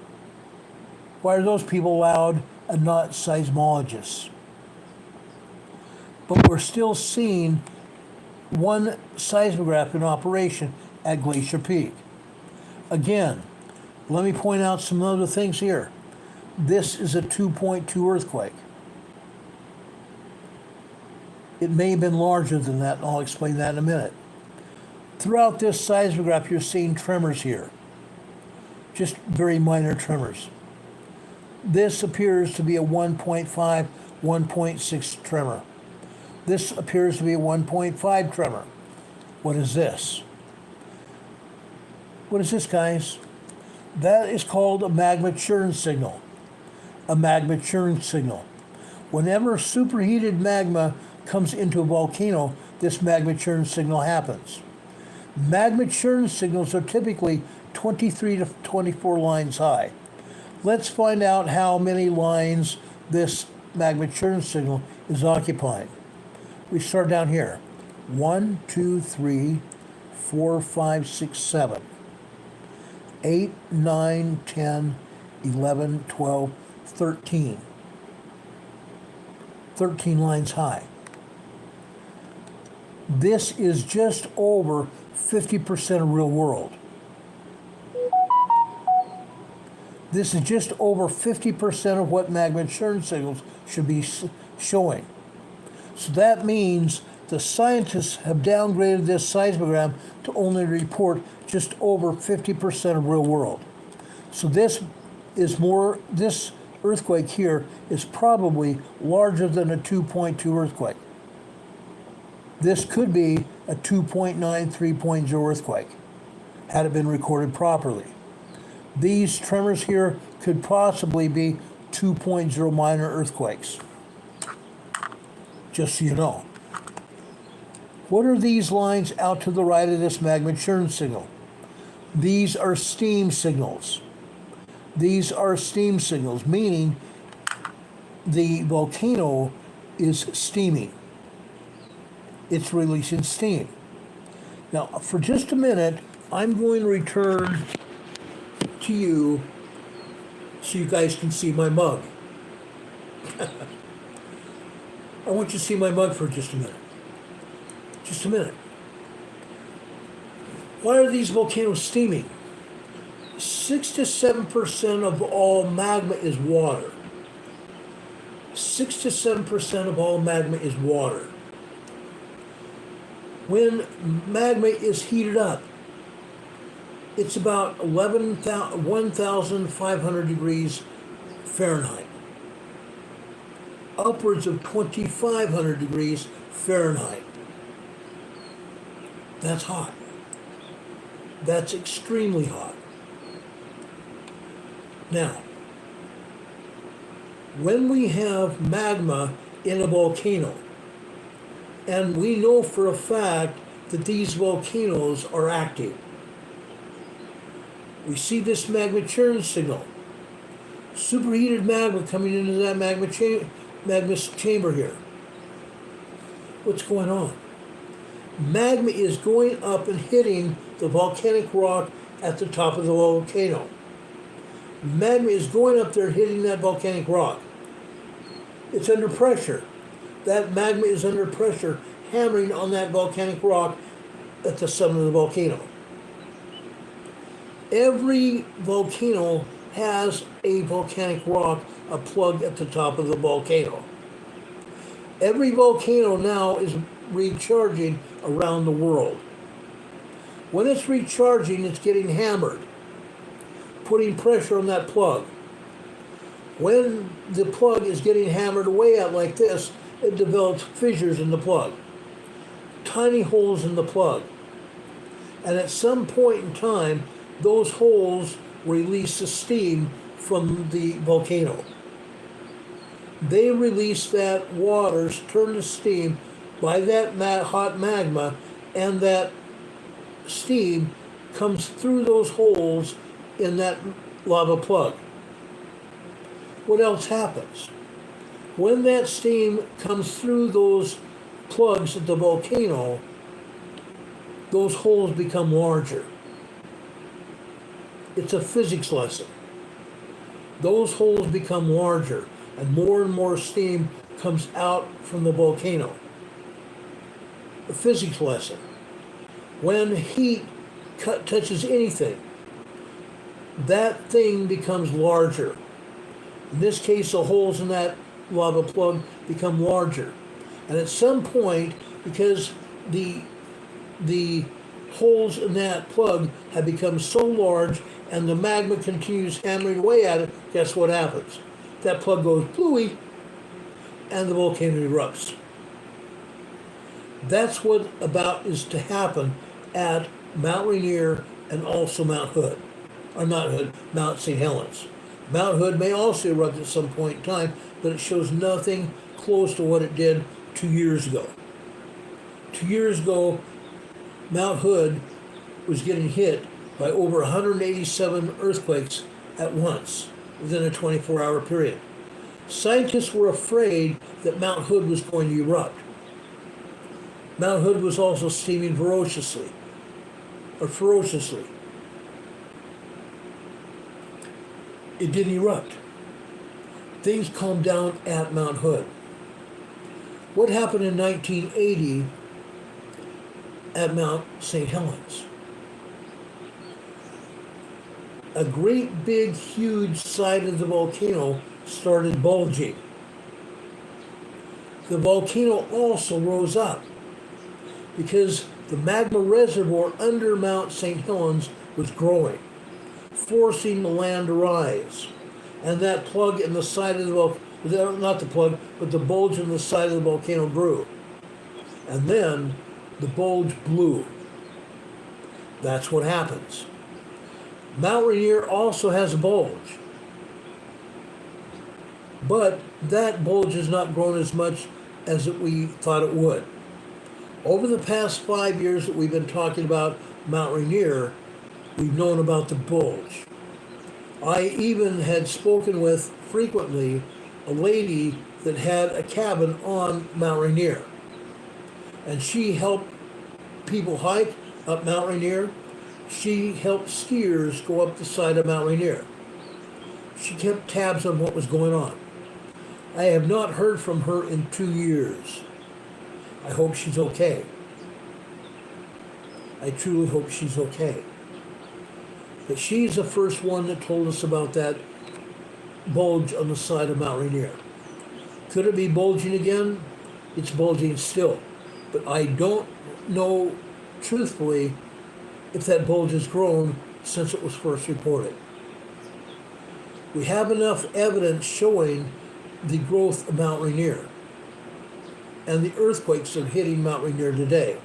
Why are those people allowed and not seismologists? But we're still seeing one seismograph in operation at Glacier Peak. Again, let me point out some other things here. This is a 2.2 earthquake. It may have been larger than that, and I'll explain that in a minute. Throughout this seismograph, you're seeing tremors here. Just very minor tremors. This appears to be a 1.5, 1.6 tremor. This appears to be a 1.5 tremor. What is this? What is this, guys? That is called a magma churn signal. A magma churn signal. Whenever superheated magma comes into a volcano, this magma churn signal happens. Magma churn signals are typically 23 to 24 lines high. Let's find out how many lines this magma churn signal is occupying. We start down here. 1, 2, 3, 4, 5, 6, 7. 8, 9, 10, 11, 12, 13. 13 lines high. This is just over 50% of real world. This is just over 50% of what magma churn signals should be showing. So that means the scientists have downgraded this seismogram to only report just over 50% of real world. So this earthquake here is probably larger than a 2.2 earthquake. This could be a 2.9, 3.0 earthquake, had it been recorded properly. These tremors here could possibly be 2.0 minor earthquakes. Just so you know. What are these lines out to the right of this magma churn signal? These are steam signals. These are steam signals, meaning the volcano is steaming. It's releasing steam. Now, for just a minute, I'm going to return to you so you guys can see my mug. I want you to see my mug for just a minute. Just a minute. Why are these volcanoes steaming? 6 to 7% of all magma is water. 6 to 7% of all magma is water. When magma is heated up, it's about 1,500 degrees Fahrenheit. Upwards of 2,500 degrees Fahrenheit. That's hot. That's extremely hot. Now, when we have magma in a volcano, and we know for a fact that these volcanoes are active, we see this magma churn signal. Superheated magma coming into that magma chamber here. What's going on? Magma is going up and hitting the volcanic rock at the top of the volcano. Magma is going up there hitting that volcanic rock. It's under pressure. That magma is under pressure, hammering on that volcanic rock at the summit of the volcano. Every volcano has a volcanic rock, a plug at the top of the volcano. Every volcano now is recharging around the world. When it's recharging, it's getting hammered, putting pressure on that plug. When the plug is getting hammered away at like this, it develops fissures in the plug, tiny holes in the plug. And at some point in time, those holes release the steam from the volcano. They release that water, turn to steam by that hot magma, and that steam comes through those holes in that lava plug. What else happens? When that steam comes through those plugs at the volcano, those holes become larger. It's a physics lesson. Those holes become larger, and more steam comes out from the volcano. A physics lesson. When heat touches anything, that thing becomes larger. In this case, the holes in that lava plug become larger. And at some point, because the holes in that plug have become so large and the magma continues hammering away at it, guess what happens? That plug goes blooey and the volcano erupts. That's what about is to happen at Mount Rainier and also Mount Hood. Or not Hood, Mount St. Helens. Mount Hood may also erupt at some point in time, but it shows nothing close to what it did 2 years ago. 2 years ago, Mount Hood was getting hit by over 187 earthquakes at once within a 24-hour period. Scientists were afraid that Mount Hood was going to erupt. Mount Hood was also steaming ferociously. It didn't erupt. Things calmed down at Mount Hood. What happened in 1980 at Mount St. Helens? A great big huge side of the volcano started bulging. The volcano also rose up because the magma reservoir under Mount St. Helens was growing, forcing the land to rise. And that plug in the side of the volcano, not the plug, but the bulge in the side of the volcano grew. And then the bulge blew. That's what happens. Mount Rainier also has a bulge. But that bulge has not grown as much as we thought it would. Over the past 5 years that we've been talking about Mount Rainier, we've known about the bulge. I even had spoken with frequently a lady that had a cabin on Mount Rainier. And she helped people hike up Mount Rainier. She helped skiers go up the side of Mount Rainier. She kept tabs on what was going on. I have not heard from her in 2 years. I hope she's okay. I truly hope she's okay. But she's the first one that told us about that bulge on the side of Mount Rainier. Could it be bulging again? It's bulging still. But I don't know, truthfully, if that bulge has grown since it was first reported. We have enough evidence showing the growth of Mount Rainier and the earthquakes that are hitting Mount Rainier today.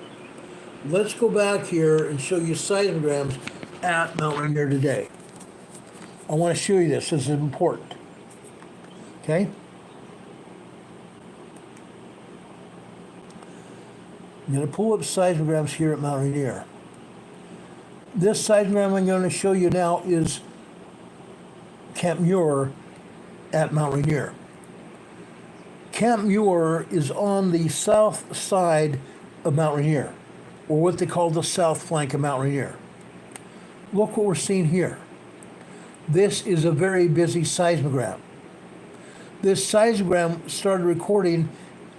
let's go back here and show you seismograms at Mount Rainier today. I want to show you this. This is important. Okay? I'm going to pull up seismograms here at Mount Rainier. This seismogram I'm going to show you now is Camp Muir at Mount Rainier. Camp Muir is on the south side of Mount Rainier, or what they call the south flank of Mount Rainier. Look what we're seeing here. This is a very busy seismogram. This seismogram started recording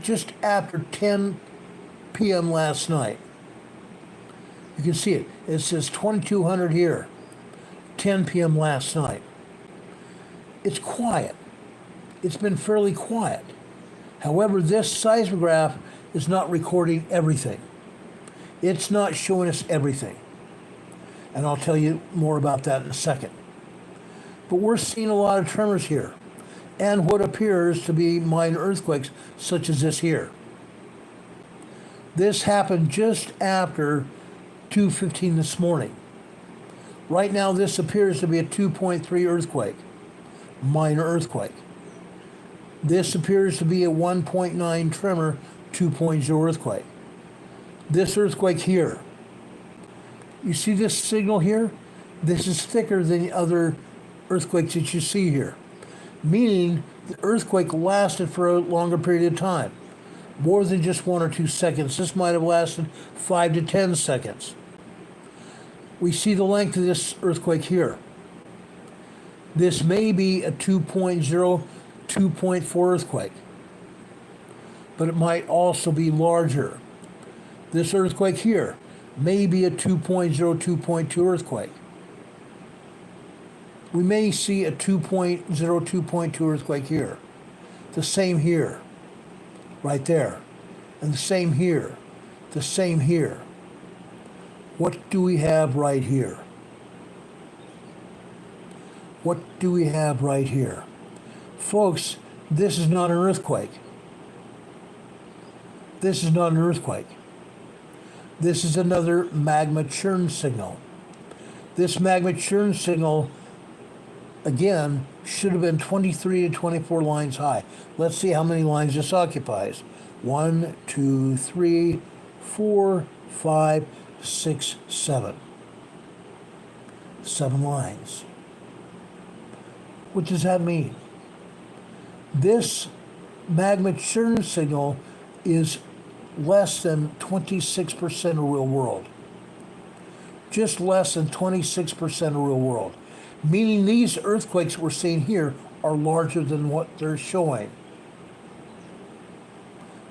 just after 10 p.m. last night. You can see it. It says 2200 here, 10 p.m. last night. It's quiet. It's been fairly quiet. However, this seismograph is not recording everything. It's not showing us everything. And I'll tell you more about that in a second. But we're seeing a lot of tremors here, and what appears to be minor earthquakes, such as this here. This happened just after 2:15 this morning. Right now, this appears to be a 2.3 earthquake, minor earthquake. This appears to be a 1.9 tremor, 2.0 earthquake. This earthquake here, you see this signal here? This is thicker than the other earthquakes that you see here, meaning the earthquake lasted for a longer period of time, more than just 1 or 2 seconds. This might have lasted 5 to 10 seconds. We see the length of this earthquake here. This may be a 2.0, 2.4 earthquake, but it might also be larger. This earthquake here may be a 2.0, 2.2 earthquake. We may see a 2.0, 2.2 earthquake here. The same here, right there. And the same here, the same here. What do we have right here? What do we have right here? Folks, this is not an earthquake. This is not an earthquake. This is another magma churn signal. This magma churn signal, again, should have been 23 to 24 lines high. Let's see how many lines this occupies. 1, 2, 3, 4, 5, 6, 7. 7 lines. What does that mean? This magma churn signal is less than 26% of real world. Just less than 26% of real world. Meaning these earthquakes we're seeing here are larger than what they're showing.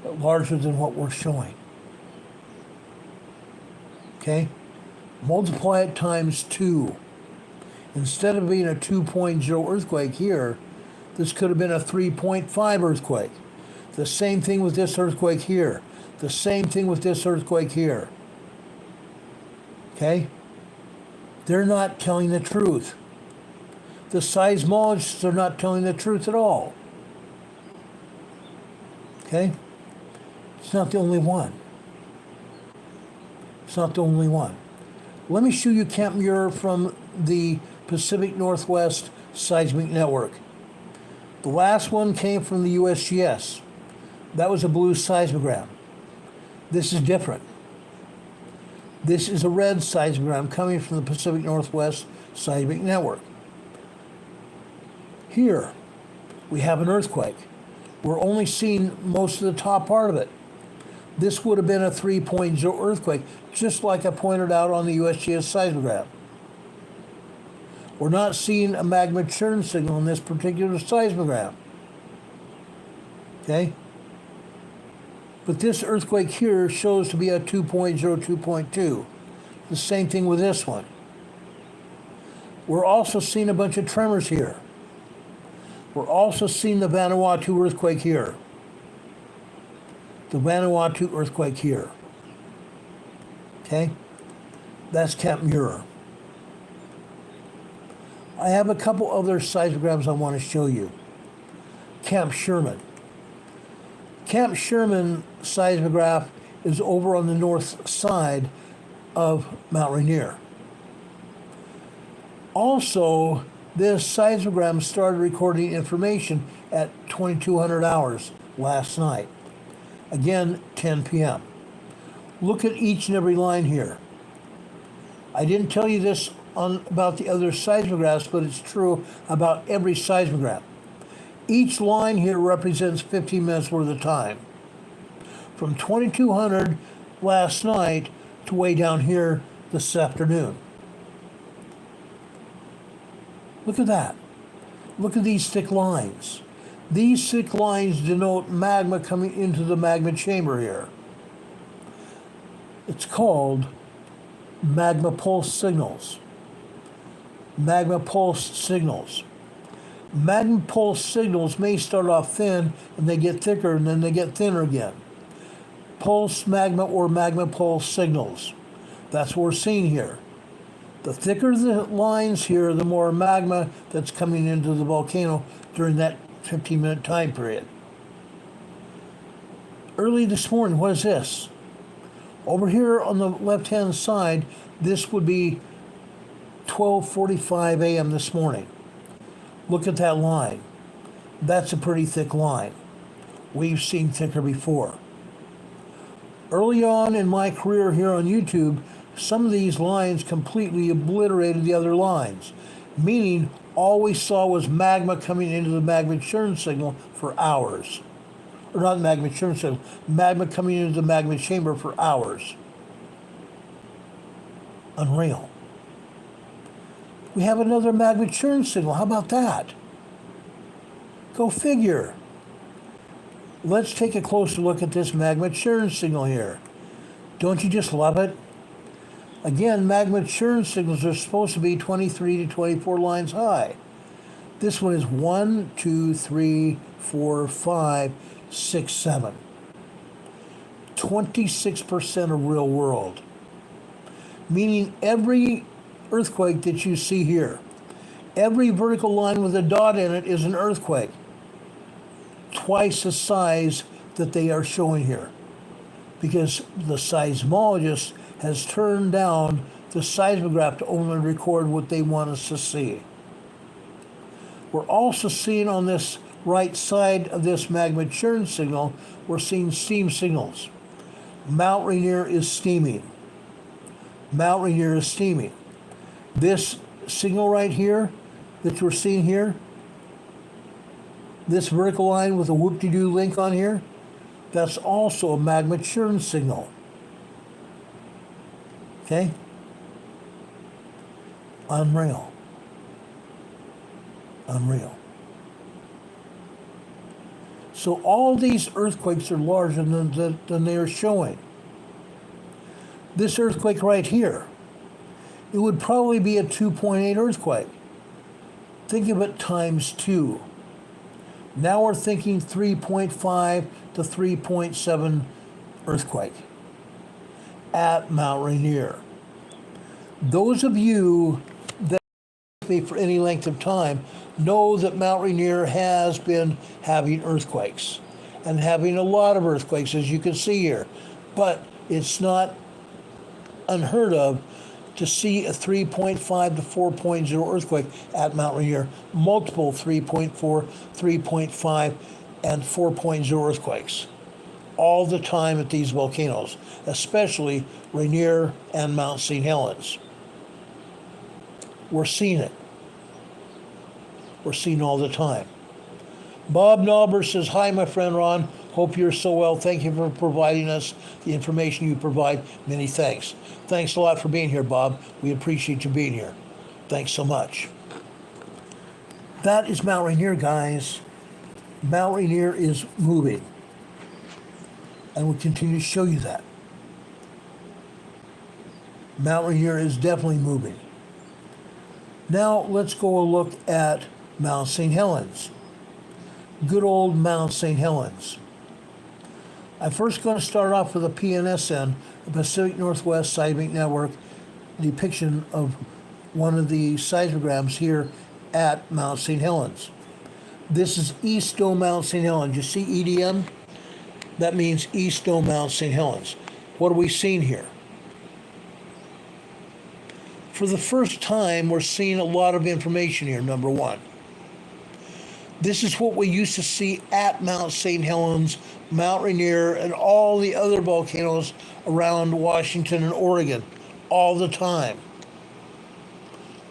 Larger than what we're showing. Okay? Multiply it times 2. Instead of being a 2.0 earthquake here, this could have been a 3.5 earthquake. The same thing with this earthquake here. The same thing with this earthquake here. Okay? They're not telling the truth. The seismologists are not telling the truth at all. Okay? It's not the only one. It's not the only one. Let me show you Camp Muir from the Pacific Northwest Seismic Network. The last one came from the USGS. That was a blue seismogram. This is different. This is a red seismogram coming from the Pacific Northwest Seismic Network. Here, we have an earthquake. We're only seeing most of the top part of it. This would have been a 3.0 earthquake, just like I pointed out on the USGS seismogram. We're not seeing a magma churn signal in this particular seismogram. Okay? But this earthquake here shows to be a 2.0, 2.2. The same thing with this one. We're also seeing a bunch of tremors here. We're also seeing the Vanuatu earthquake here. The Vanuatu earthquake here. Okay? That's Camp Muir. I have a couple other seismograms I want to show you. Camp Sherman. Camp Sherman seismograph is over on the north side of Mount Rainier. Also, this seismogram started recording information at 2200 hours last night. Again, 10 p.m. Look at each and every line here. I didn't tell you this about the other seismographs, but it's true about every seismogram. Each line here represents 15 minutes worth of time. From 2200 last night to way down here this afternoon. Look at that. Look at these thick lines. These thick lines denote magma coming into the magma chamber here. It's called magma pulse signals. Magma pulse signals. Magma pulse signals may start off thin and they get thicker and then they get thinner again. Pulse magma or magma pulse signals. That's what we're seeing here. The thicker the lines here, the more magma that's coming into the volcano during that 15-minute time period. Early this morning, what is this? Over here on the left-hand side, this would be 12:45 a.m. this morning. Look at that line. That's a pretty thick line. We've seen thicker before. Early on in my career here on YouTube, some of these lines completely obliterated the other lines, meaning all we saw was magma coming into the magma churn signal for hours. Or not magma churn signal, magma coming into the magma chamber for hours. Unreal. We have another magma churn signal. How about that? Go figure. Let's take a closer look at this magma churn signal here. Don't you just love it? Again, magma churn signals are supposed to be 23 to 24 lines high. This one is 1, 2, 3, 4, 5, 6, 7. 26% of real world. Meaning every earthquake that you see here, every vertical line with a dot in it is an earthquake. Twice the size that they are showing here. Because the seismologist has turned down the seismograph to only record what they want us to see. We're also seeing on this right side of this magma churn signal, we're seeing steam signals. Mount Rainier is steaming. Mount Rainier is steaming. This signal right here that we're seeing here, this vertical line with a whoop-de-doo link on here, that's also a magma churn signal. Okay? Unreal. Unreal. So all these earthquakes are larger than they are showing. This earthquake right here, it would probably be a 2.8 earthquake. Think of it times 2. Now we're thinking 3.5 to 3.7 earthquake at Mount Rainier. Those of you that with me for any length of time know that Mount Rainier has been having earthquakes and having a lot of earthquakes, as you can see here. But it's not unheard of to see a 3.5 to 4.0 earthquake at Mount Rainier, multiple 3.4, 3.5, and 4.0 earthquakes all the time at these volcanoes, especially Rainier and Mount St. Helens. We're seeing it. We're seeing all the time. Bob Nauber says, hi, my friend Ron. Hope you're so well. Thank you for providing us the information you provide. Many thanks. Thanks a lot for being here, Bob. We appreciate you being here. Thanks so much. That is Mount Rainier, guys. Mount Rainier is moving. And we'll continue to show you that. Mount Rainier is definitely moving. Now let's go a look at Mount St. Helens. Good old Mount St. Helens. I'm first going to start off with a PNSN, the Pacific Northwest Seismic Network depiction of one of the seismograms here at Mount St. Helens. This is East Dome Mount St. Helens. You see EDM? That means East Dome Mount St. Helens. What are we seeing here? For the first time, we're seeing a lot of information here, number one. This is what we used to see at Mount St. Helens, Mount Rainier, and all the other volcanoes around Washington and Oregon all the time.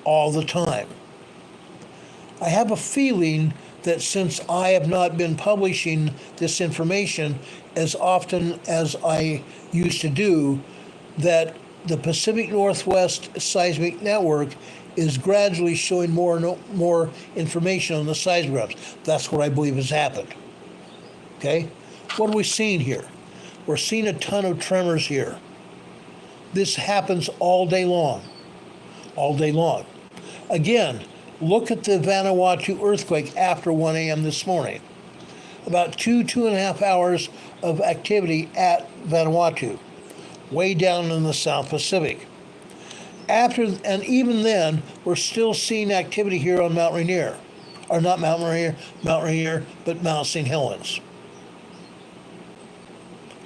All the time. I have a feeling that since I have not been publishing this information as often as I used to do, that the Pacific Northwest Seismic Network is gradually showing more and more information on the seismographs. That's what I believe has happened. Okay? What are we seeing here? We're seeing a ton of tremors here. This happens all day long. All day long. Again, look at the Vanuatu earthquake after 1 a.m. this morning. About 2.5 hours of activity at Vanuatu, way down in the South Pacific. And even then, we're still seeing activity here on Mount Rainier. Or not Mount Rainier, but Mount St. Helens.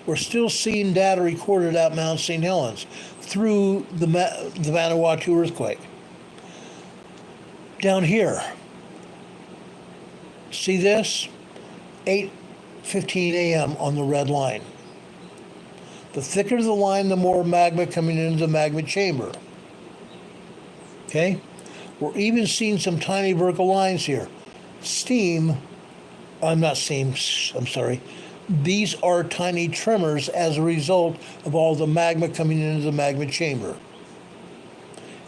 We're still seeing data recorded at Mount St. Helens through the Vanuatu earthquake. Down here, see this? 8:15 a.m. on the red line. The thicker the line, the more magma coming into the magma chamber. Okay? We're even seeing some tiny vertical lines here. These are tiny tremors as a result of all the magma coming into the magma chamber.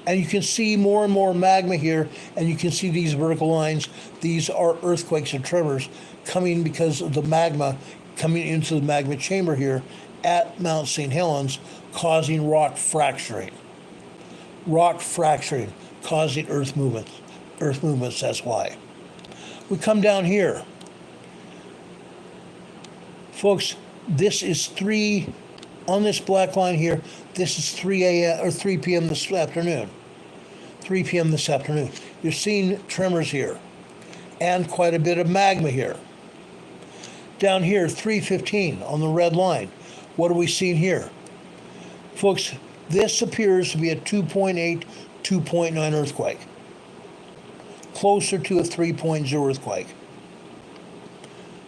And you can see more and more magma here, and you can see these vertical lines. These are earthquakes and tremors coming because of the magma coming into the magma chamber here at Mount St. Helens, causing rock fracturing. Rock fracturing, causing earth movements. Earth movements, that's why. We come down here. Folks, this is on this black line here, this is 3 p.m. this afternoon. 3 p.m. this afternoon. You're seeing tremors here and quite a bit of magma here. Down here, 3:15 on the red line. What are we seeing here? Folks, this appears to be a 2.8, 2.9 earthquake. Closer to a 3.0 earthquake.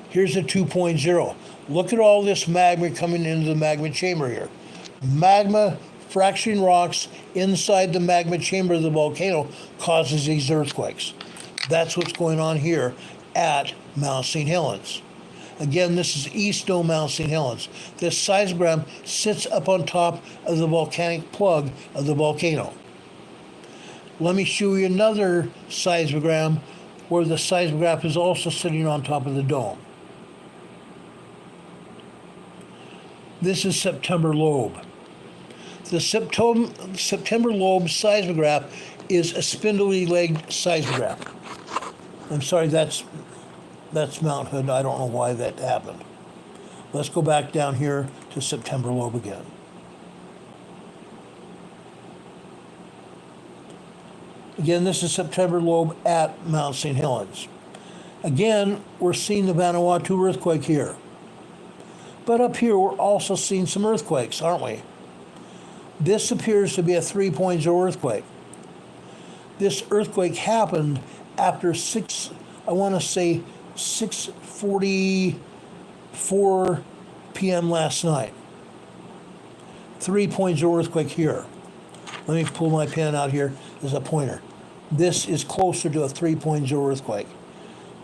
Here's a 2.0. Look at all this magma coming into the magma chamber here. Magma fracturing rocks inside the magma chamber of the volcano causes these earthquakes. That's what's going on here at Mount St. Helens. Again, this is East Dome Mount St. Helens. This seismogram sits up on top of the volcanic plug of the volcano. Let me show you another seismogram where the seismograph is also sitting on top of the dome. This is September lobe. The September lobe seismograph is a spindly-legged seismograph. I'm sorry, that's Mount Hood. I don't know why that happened. Let's go back down here to September lobe again. Again, this is September lobe at Mount St. Helens. Again, we're seeing the Vanuatu earthquake here. But up here, we're also seeing some earthquakes, aren't we? This appears to be a 3.0 earthquake. This earthquake happened after 6:44 p.m. last night. 3.0 earthquake here. Let me pull my pen out here as a pointer. This is closer to a 3.0 earthquake.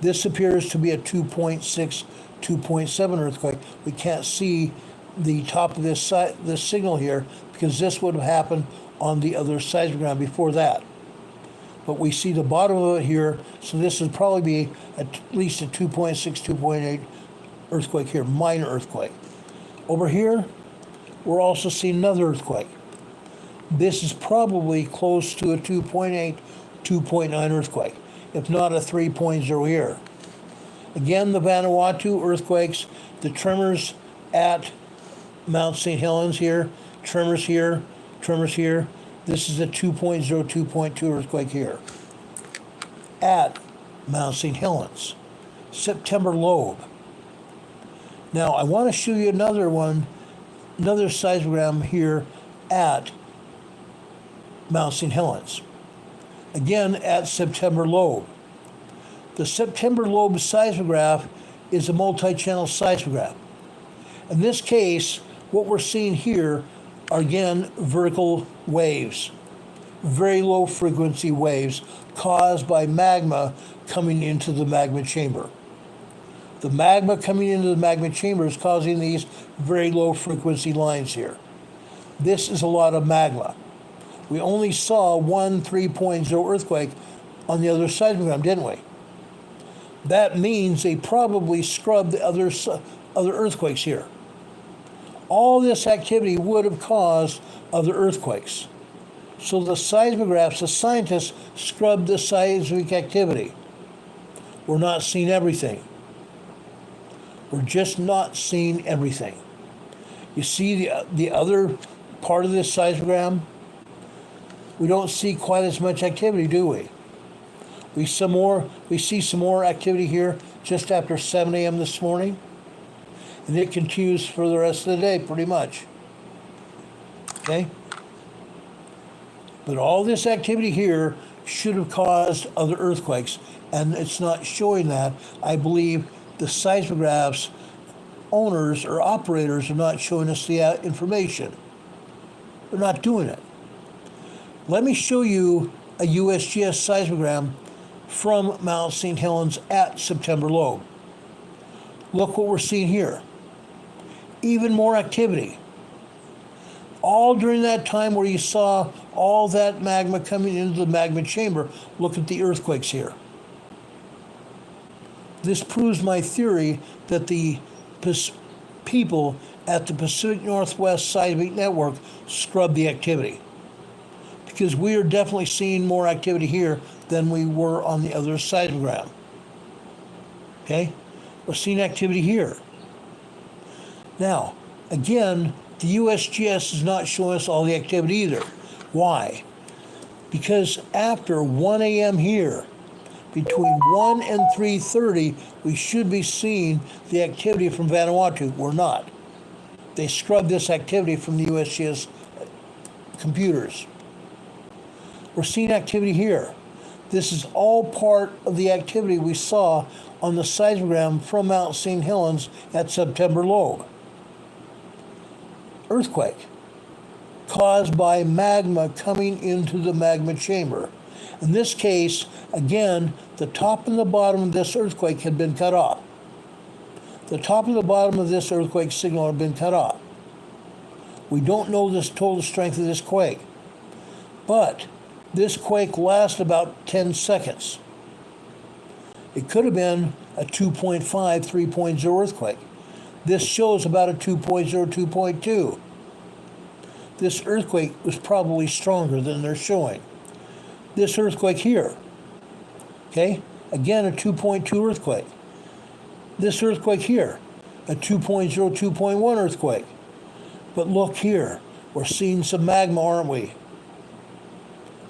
This appears to be a 2.6, 2.7 earthquake. We can't see the top of this signal here because this would have happened on the other seismogram before that. But we see the bottom of it here, so this would probably be at least a 2.6, 2.8 earthquake here, minor earthquake. Over here, we're also seeing another earthquake. This is probably close to a 2.8, 2.9 earthquake, if not a 3.0 here. Again, the Vanuatu earthquakes, the tremors at Mount St. Helens here, tremors here, tremors here. This is a 2.0, 2.2 earthquake here at Mount St. Helens, September lobe. Now, I want to show you another one another seismogram here at Mount St. Helens. Again, at September lobe. The September lobe seismograph is a multi-channel seismograph. In this case, what we're seeing here are, again, vertical waves, very low frequency waves caused by magma coming into the magma chamber. The magma coming into the magma chamber is causing these very low frequency lines here. This is a lot of magma. We only saw one 3.0 earthquake on the other seismogram, didn't we? That means they probably scrubbed the other earthquakes here. All this activity would have caused other earthquakes. So the seismographs, the scientists, scrubbed the seismic activity. We're not seeing everything. We're just not seeing everything. You see the other part of this seismogram? We don't see quite as much activity, do we? We see some more activity here just after 7 a.m. this morning, and it continues for the rest of the day, pretty much. Okay? But all this activity here should have caused other earthquakes, and it's not showing that. I believe the seismographs owners or operators are not showing us the information. They're not doing it. Let me show you a USGS seismogram from Mount St. Helens at September lobe. Look what we're seeing here. Even more activity. All during that time where you saw all that magma coming into the magma chamber. Look at the earthquakes here. This proves my theory that the people at the Pacific Northwest Seismic Network scrubbed the activity. Because we are definitely seeing more activity here than we were on the other seismogram. Okay? We're seeing activity here. Now, again, the USGS is not showing us all the activity either. Why? Because after 1 a.m. here, between 1 and 3:30, we should be seeing the activity from Vanuatu. We're not. They scrubbed this activity from the USGS computers. We're seeing activity here. This is all part of the activity we saw on the seismogram from Mount St. Helens at September lobe. Earthquake caused by magma coming into the magma chamber. In this case, again, the top and the bottom of this earthquake had been cut off. The top and the bottom of this earthquake signal had been cut off. We don't know the total strength of this quake, but this quake lasted about 10 seconds. It could have been a 2.5, 3.0 earthquake. This shows about a 2.0, 2.2. This earthquake was probably stronger than they're showing. This earthquake here, okay, again a 2.2 earthquake. This earthquake here, a 2.0, 2.1 earthquake. But look here, we're seeing some magma, aren't we?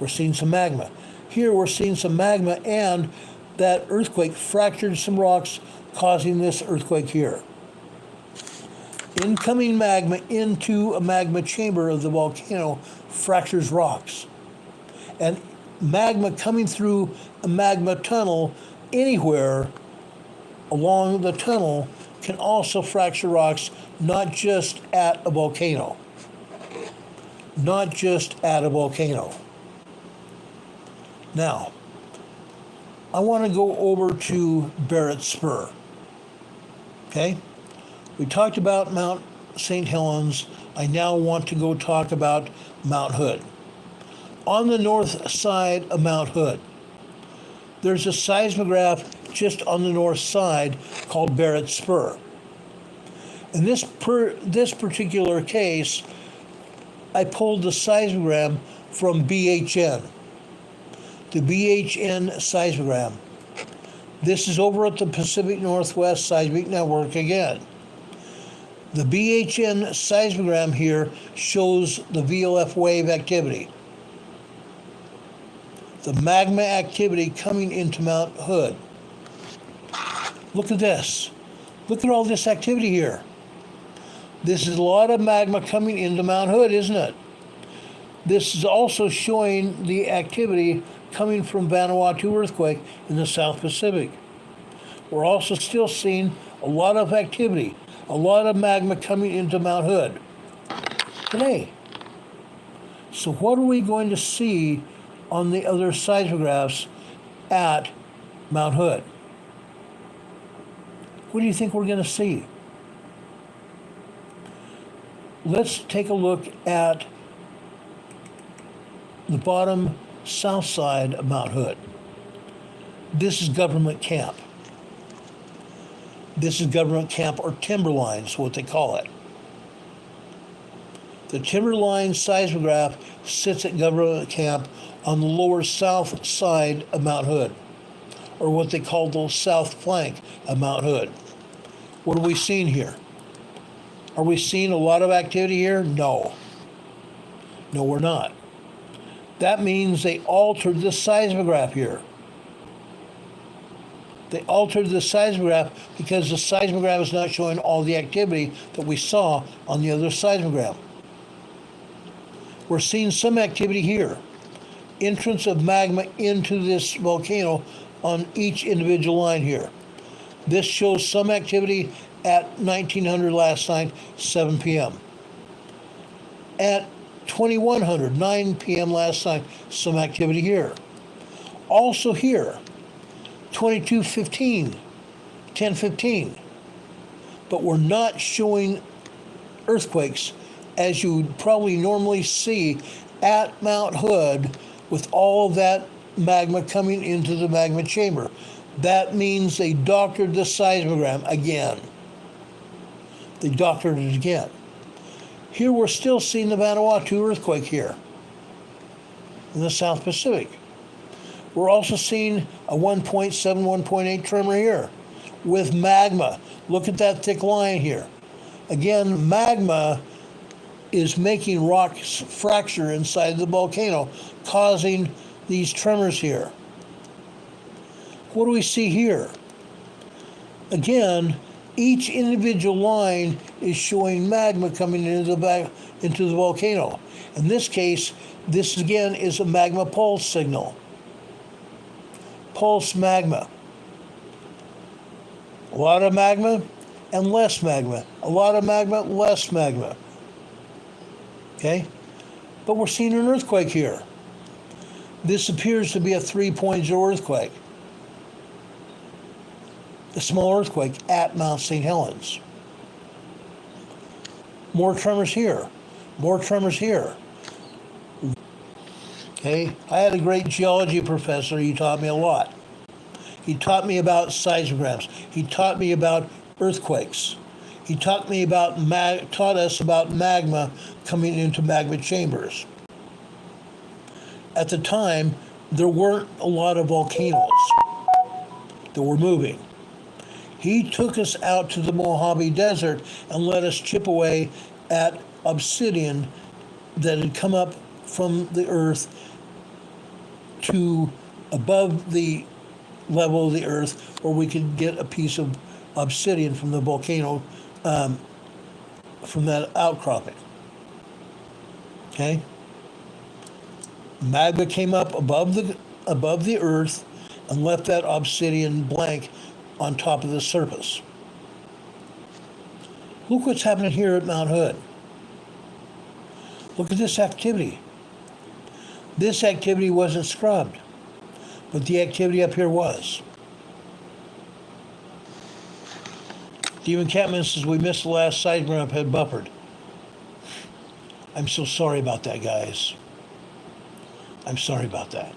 We're seeing some magma. Here we're seeing some magma, and that earthquake fractured some rocks, causing this earthquake here. Incoming magma into a magma chamber of the volcano fractures rocks. And magma coming through a magma tunnel anywhere along the tunnel can also fracture rocks, not just at a volcano. Not just at a volcano. Now, I want to go over to Barrett's Spur. Okay? We talked about Mount St. Helens. I now want to go talk about Mount Hood. On the north side of Mount Hood, there's a seismograph just on the north side called Barrett's Spur. In this particular case, I pulled the seismogram from BHN. The BHN seismogram. This is over at the Pacific Northwest Seismic Network again. The BHN seismogram here shows the VLF wave activity. The magma activity coming into Mount Hood. Look at this. Look at all this activity here. This is a lot of magma coming into Mount Hood, isn't it? This is also showing the activity coming from Vanuatu earthquake in the South Pacific. We're also still seeing a lot of activity, a lot of magma coming into Mount Hood today. So what are we going to see on the other seismographs at Mount Hood? What do you think we're going to see? Let's take a look at the bottom south side of Mount Hood. This is government camp. This is government camp, or timberline is what they call it. The timberline seismograph sits at government camp on the lower south side of Mount Hood, or what they call the south flank of Mount Hood. What are we seeing here? Are we seeing a lot of activity here? No. No, we're not. That means they altered the seismograph here. They altered the seismograph because the seismograph is not showing all the activity that we saw on the other seismograph. We're seeing some activity here. Entrance of magma into this volcano on each individual line here. This shows some activity at 1900 last night, 7 p.m. At 2100, 9 p.m. last night, some activity here. Also here, 2215, 1015. But we're not showing earthquakes as you would probably normally see at Mount Hood with all of that magma coming into the magma chamber. That means they doctored the seismogram again. They doctored it again. Here we're still seeing the Vanuatu earthquake here in the South Pacific. We're also seeing a 1.7, 1.8 tremor here with magma. Look at that thick line here. Again, magma is making rocks fracture inside the volcano, causing these tremors here. What do we see here? Again, each individual line is showing magma coming into the volcano. In this case, this again is a magma pulse signal. Pulse magma. A lot of magma and less magma. A lot of magma, less magma. Okay? But we're seeing an earthquake here. This appears to be a 3.0 earthquake. A small earthquake at Mount St. Helens. More tremors here. More tremors here. Okay, I had a great geology professor. He taught me a lot. He taught me about seismographs. He taught me about earthquakes. He taught us about magma coming into magma chambers. At the time, there weren't a lot of volcanoes that were moving. He took us out to the Mojave Desert and let us chip away at obsidian that had come up from the earth to above the level of the earth, where we could get a piece of obsidian from the volcano, from that outcropping. Okay? Magma came up above the earth and left that obsidian blank on top of the surface. Look what's happening here at Mount Hood. Look at this activity. This activity wasn't scrubbed, but the activity up here was. Stephen Catman says, we missed the last seismograph had buffered. I'm so sorry about that, guys. I'm sorry about that.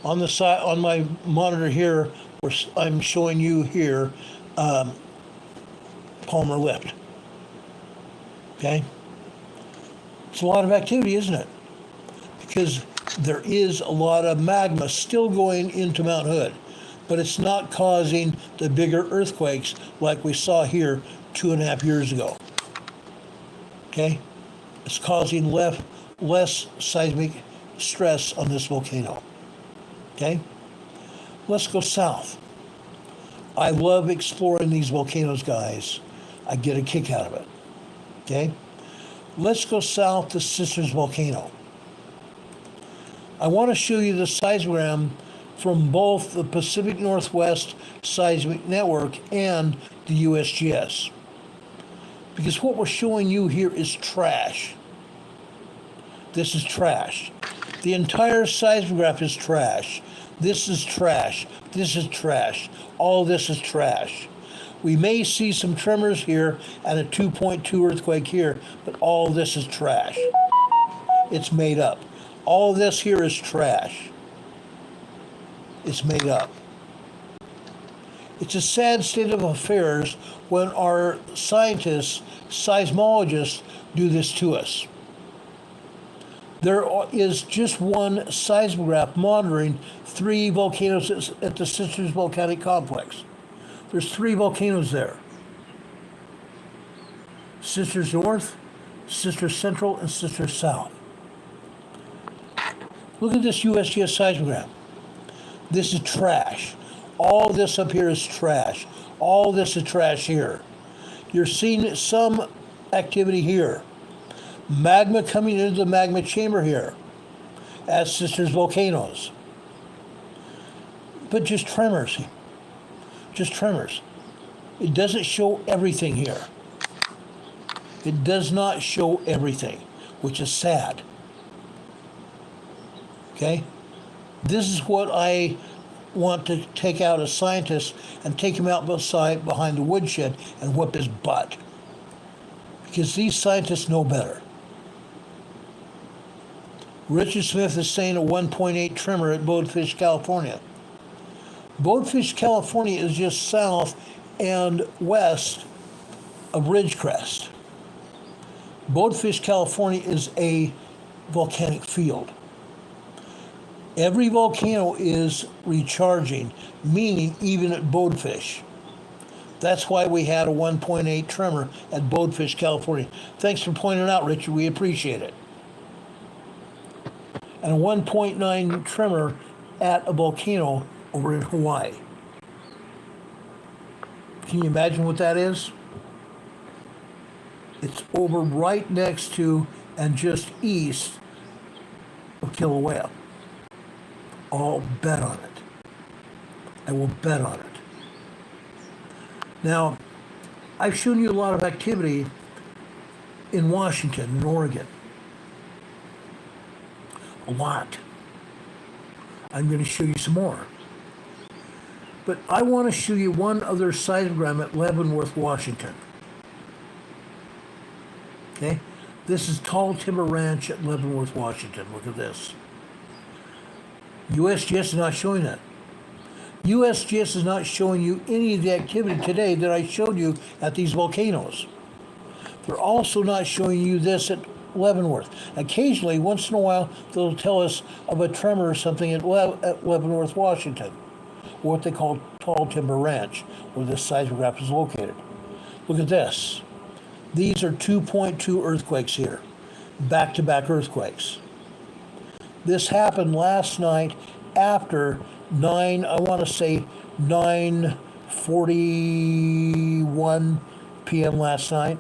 On the side, on my monitor here, I'm showing you here Palmer Lift. Okay? It's a lot of activity, isn't it? Because there is a lot of magma still going into Mount Hood, but it's not causing the bigger earthquakes like we saw here 2.5 years ago. Okay? It's causing less seismic stress on this volcano. Okay? Let's go south. I love exploring these volcanoes, guys. I get a kick out of it. Okay? Let's go south to Sisters Volcano. I want to show you the seismogram from both the Pacific Northwest Seismic Network and the USGS. Because what we're showing you here is trash. This is trash. The entire seismograph is trash. This is trash. This is trash. All this is trash. We may see some tremors here and a 2.2 earthquake here, but all this is trash. It's made up. All this here is trash. It's made up. It's a sad state of affairs when our scientists, seismologists, do this to us. There is just one seismograph monitoring 3 volcanoes at the Sisters Volcanic Complex. There's 3 volcanoes there. Sisters North, Sisters Central, and Sisters South. Look at this USGS seismogram. This is trash. All this up here is trash. All this is trash here. You're seeing some activity here. Magma coming into the magma chamber here at Sisters Volcanoes. But just tremors. Just tremors. It doesn't show everything here. It does not show everything, which is sad. Okay? This is what I want to take out a scientist and take him out behind the woodshed and whip his butt. Because these scientists know better. Richard Smith is saying a 1.8 tremor at Bonefish, California. Bonefish, California is just south and west of Ridgecrest. Bonefish, California is a volcanic field. Every volcano is recharging, meaning even at Bonefish. That's why we had a 1.8 tremor at Bonefish, California. Thanks for pointing out, Richard. We appreciate it. And a 1.9 tremor at a volcano over in Hawaii. Can you imagine what that is? It's over right next to and just east of Kilauea. I'll bet on it. I will bet on it. Now, I've shown you a lot of activity in Washington and Oregon. A lot. I'm going to show you some more. But I want to show you one other seismogram at Leavenworth, Washington. Okay? This is Tall Timber Ranch at Leavenworth, Washington. Look at this. USGS is not showing that. USGS is not showing you any of the activity today that I showed you at these volcanoes. They're also not showing you this at Leavenworth. Occasionally, once in a while, they'll tell us of a tremor or something at Leavenworth, Washington, what they call Tall Timber Ranch, where this seismograph is located. Look at this. These are 2.2 earthquakes here, back-to-back earthquakes. This happened last night after 9:41 p.m. last night.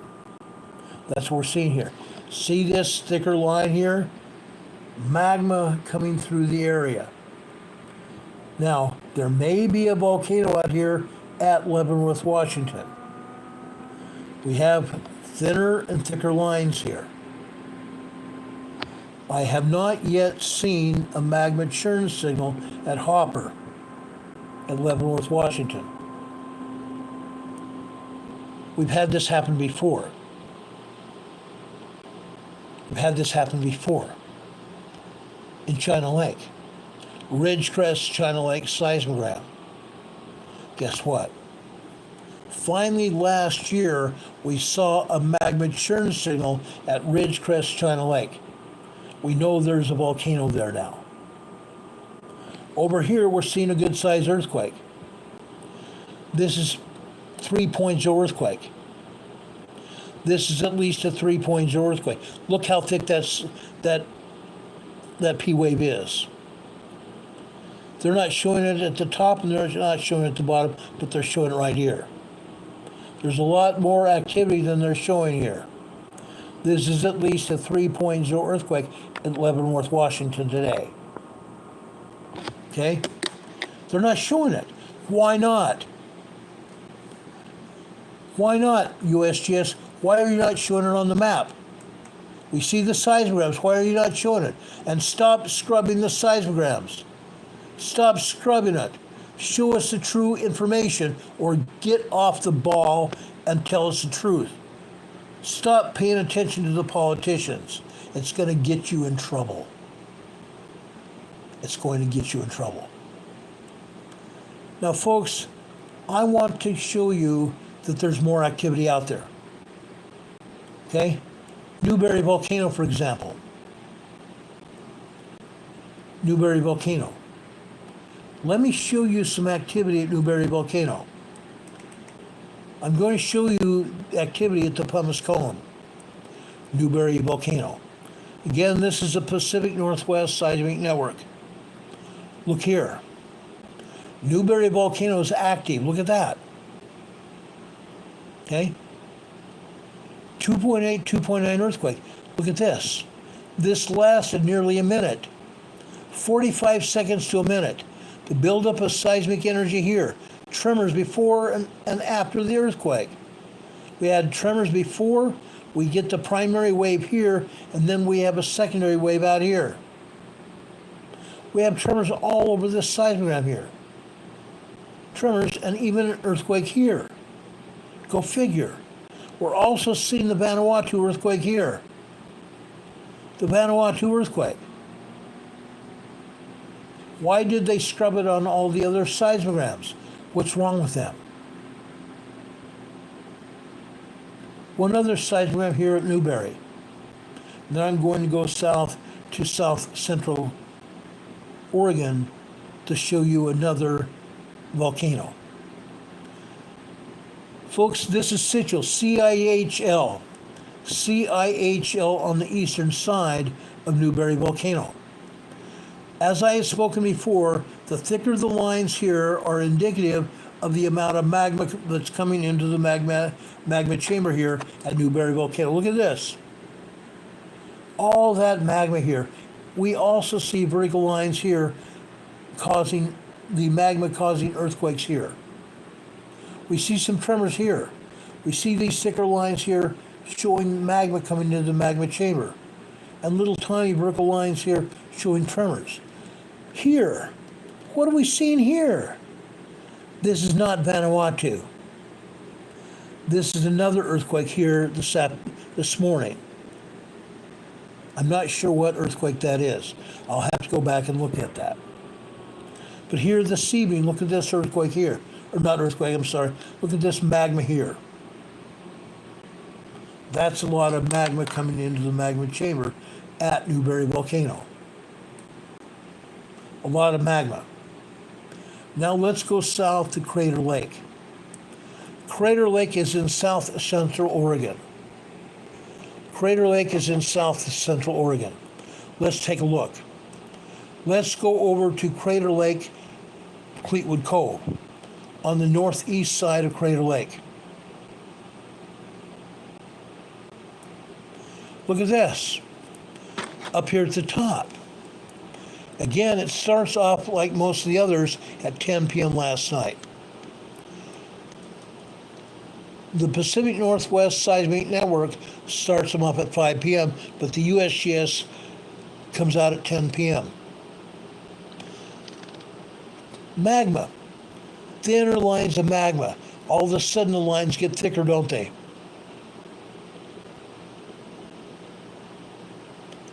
That's what we're seeing here. See this thicker line here? Magma coming through the area. Now, there may be a volcano out here at Leavenworth, Washington. We have thinner and thicker lines here. I have not yet seen a magma churn signal at Hopper at Leavenworth, Washington. We've had this happen before. We've had this happen before in China Lake. Ridgecrest, China Lake seismogram. Guess what? Finally, last year, we saw a magma churn signal at Ridgecrest, China Lake. We know there's a volcano there now. Over here, we're seeing a good-sized earthquake. This is 3.0 earthquake. This is at least a 3.0 earthquake. Look how thick that P wave is. They're not showing it at the top and they're not showing it at the bottom, but they're showing it right here. There's a lot more activity than they're showing here. This is at least a 3.0 earthquake at Leavenworth, Washington today. Okay? They're not showing it. Why not? Why not, USGS? Why are you not showing it on the map? We see the seismograms. Why are you not showing it? And stop scrubbing the seismograms. Stop scrubbing it. Show us the true information or get off the ball and tell us the truth. Stop paying attention to the politicians. It's going to get you in trouble. It's going to get you in trouble. Now, folks, I want to show you that there's more activity out there. Okay? Newberry Volcano, for example. Newberry Volcano. Let me show you some activity at Newberry Volcano. I'm going to show you activity at the pumice cone, Newberry Volcano. Again, this is a Pacific Northwest seismic network. Look here. Newberry Volcano is active. Look at that. Okay? 2.8, 2.9 earthquake. Look at this. This lasted nearly a minute. 45 seconds to a minute. The buildup of seismic energy here. Tremors before and after the earthquake. We had tremors before, we get the primary wave here, and then we have a secondary wave out here. We have tremors all over this seismogram here. Tremors and even an earthquake here. Go figure. We're also seeing the Vanuatu earthquake here. The Vanuatu earthquake. Why did they scrub it on all the other seismograms? What's wrong with them? One other seismogram here at Newberry. Then I'm going to go south to south central Oregon to show you another volcano. Folks, this is Cichel, CIHL. CIHL on the eastern side of Newberry Volcano. As I have spoken before, the thicker the lines here are indicative of the amount of magma that's coming into the magma chamber here at Newberry Volcano. Look at this. All that magma here. We also see vertical lines here causing the magma causing earthquakes here. We see some tremors here. We see these thicker lines here showing magma coming into the magma chamber. And little tiny vertical lines here showing tremors. Here, what are we seeing here? This is not Vanuatu. This is another earthquake here this morning. I'm not sure what earthquake that is. I'll have to go back and look at that. But here the sea beam, look at this earthquake here. Or not earthquake, I'm sorry. Look at this magma here. That's a lot of magma coming into the magma chamber at Newberry Volcano. A lot of magma. Now let's go south to Crater Lake. Crater Lake is in south central Oregon. Crater Lake is in south central Oregon. Let's take a look. Let's go over to Crater Lake, Fleetwood Cove, on the northeast side of Crater Lake. Look at this, up here at the top. Again, it starts off like most of the others at 10 p.m. last night. The Pacific Northwest Seismic Network starts them up at 5 p.m., but the USGS comes out at 10 p.m. Magma. Thinner lines of magma. All of a sudden the lines get thicker, don't they?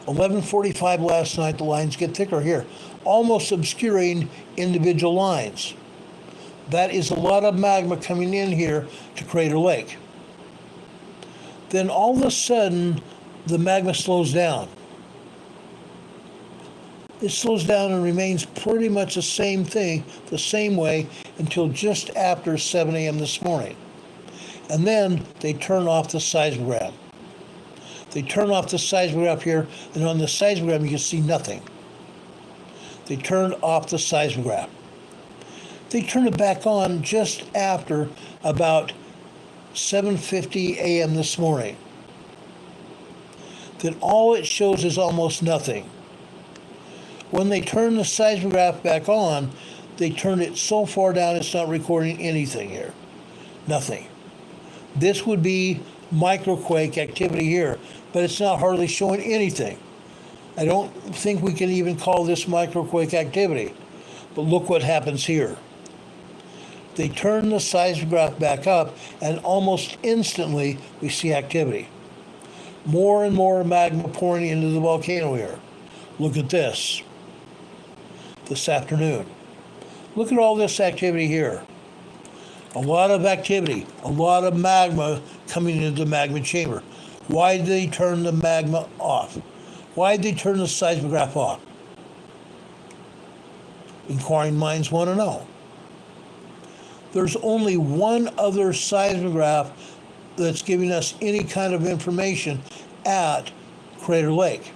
11:45 last night, the lines get thicker here, almost obscuring individual lines. That is a lot of magma coming in here to Crater Lake. Then all of a sudden, the magma slows down. It slows down and remains pretty much the same thing, the same way, until just after 7 a.m. this morning. And then they turn off the seismogram. They turn off the seismogram here, and on the seismogram you can see nothing. They turned off the seismograph. They turned it back on just after about 7:50 a.m. this morning. Then all it shows is almost nothing. When they turn the seismograph back on, they turned it so far down it's not recording anything here. Nothing. This would be microquake activity here, but it's not hardly showing anything. I don't think we can even call this microquake activity, but look what happens here. They turn the seismograph back up, and almost instantly we see activity. More and more magma pouring into the volcano here. Look at this afternoon. Look at all this activity here. A lot of activity, a lot of magma coming into the magma chamber. Why did they turn the magma off? Why did they turn the seismograph off? Inquiring minds want to know. There's only one other seismograph that's giving us any kind of information at Crater Lake.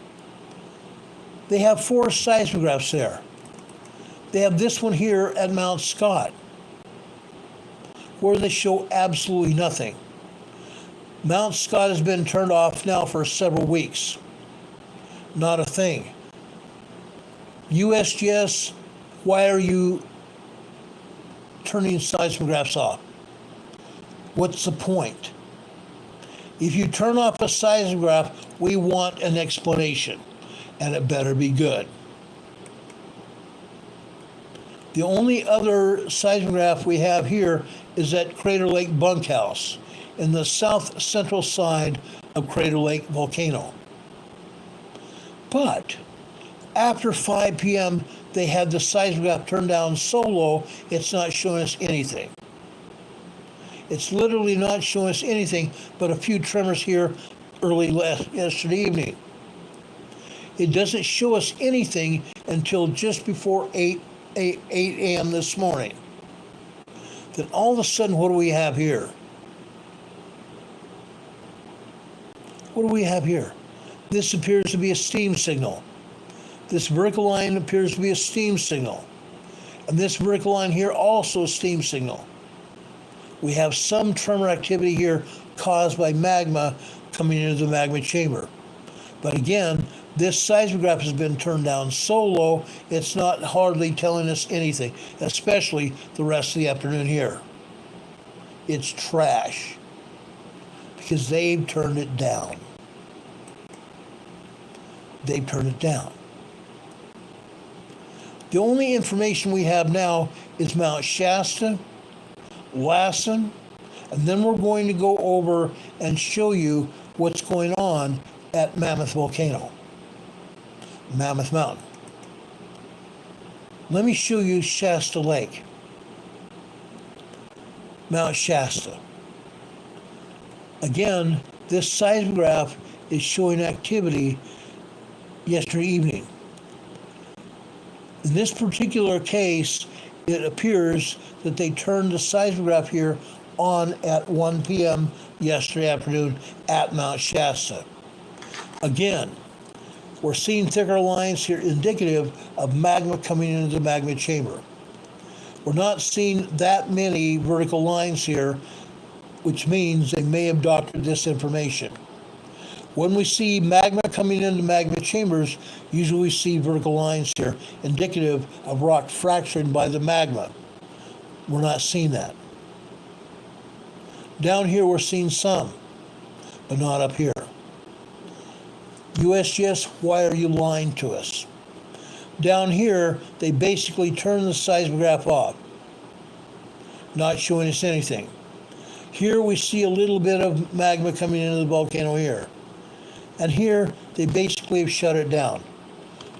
They have 4 seismographs there. They have this one here at Mount Scott, where they show absolutely nothing. Mount Scott has been turned off now for several weeks. Not a thing. USGS, why are you turning seismographs off? What's the point? If you turn off a seismograph, we want an explanation, and it better be good. The only other seismograph we have here is at Crater Lake Bunkhouse in the south central side of Crater Lake Volcano. But after 5 p.m., they had the seismograph turned down so low, it's not showing us anything. It's literally not showing us anything but a few tremors here early yesterday evening. It doesn't show us anything until just before 8 a.m. this morning. Then all of a sudden, what do we have here? What do we have here? This appears to be a steam signal. This vertical line appears to be a steam signal. And this vertical line here also a steam signal. We have some tremor activity here caused by magma coming into the magma chamber. But again, this seismograph has been turned down so low, it's not hardly telling us anything, especially the rest of the afternoon here. It's trash because they've turned it down. They've turned it down. The only information we have now is Mount Shasta, Lassen, and then we're going to go over and show you what's going on at Mammoth Volcano, Mammoth Mountain. Let me show you Shasta Lake, Mount Shasta. Again, this seismograph is showing activity yesterday evening. In this particular case, it appears that they turned the seismograph here on at 1 p.m. yesterday afternoon at Mount Shasta. Again, we're seeing thicker lines here indicative of magma coming into the magma chamber. We're not seeing that many vertical lines here, which means they may have doctored this information. When we see magma coming into magma chambers, usually we see vertical lines here, indicative of rock fracturing by the magma. We're not seeing that. Down here we're seeing some, but not up here. USGS, why are you lying to us? Down here, they basically turn the seismograph off, not showing us anything. Here we see a little bit of magma coming into the volcano here. And here, they basically have shut it down.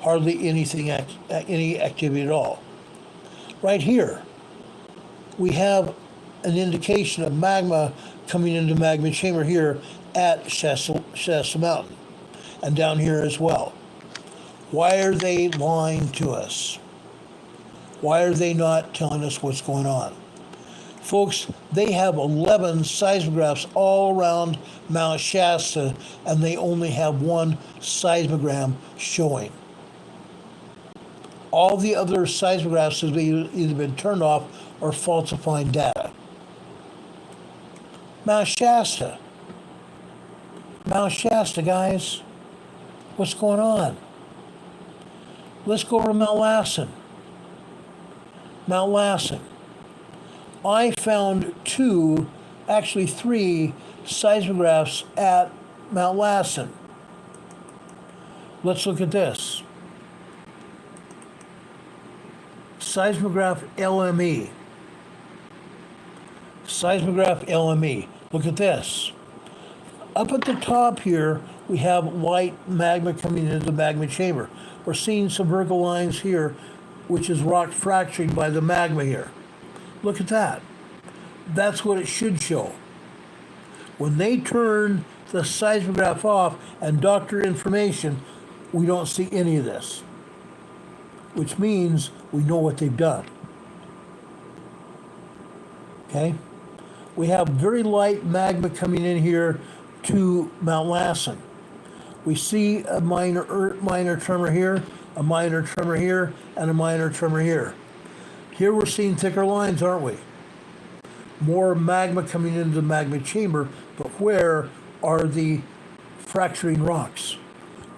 Hardly anything, any activity at all. Right here, we have an indication of magma coming into magma chamber here at Shasta Mountain, and down here as well. Why are they lying to us? Why are they not telling us what's going on? Folks, they have 11 seismographs all around Mount Shasta, and they only have one seismogram showing. All the other seismographs have either been turned off or falsifying data. Mount Shasta. Mount Shasta, guys. What's going on? Let's go over to Mount Lassen. Mount Lassen. I found actually three seismographs at Mount Lassen. Let's look at this. Seismograph LME. Seismograph LME. Look at this. Up at the top here, we have white magma coming into the magma chamber. We're seeing some vertical lines here, which is rock fracturing by the magma here. Look at that. That's what it should show. When they turn the seismograph off and doctor information, we don't see any of this, which means we know what they've done. Okay? We have very light magma coming in here to Mount Lassen. We see a minor tremor here, a minor tremor here, and a minor tremor here. Here we're seeing thicker lines, aren't we? More magma coming into the magma chamber, but where are the fracturing rocks?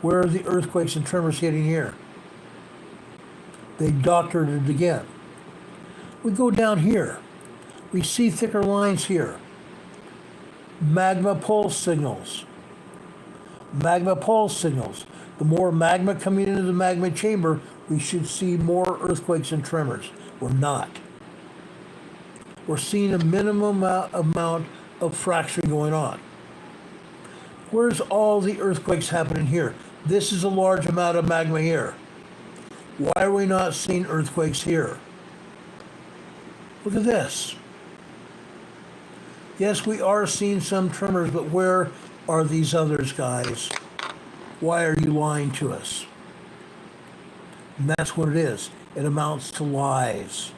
Where are the earthquakes and tremors hitting here? They doctored it again. We go down here. We see thicker lines here. Magma pulse signals. Magma pulse signals. The more magma coming into the magma chamber, we should see more earthquakes and tremors. We're not. We're seeing a minimum amount of fracturing going on. Where's all the earthquakes happening here? This is a large amount of magma here. Why are we not seeing earthquakes here? Look at this. Yes, we are seeing some tremors, but where are these others, guys? Why are you lying to us? And that's what it is. It amounts to lies.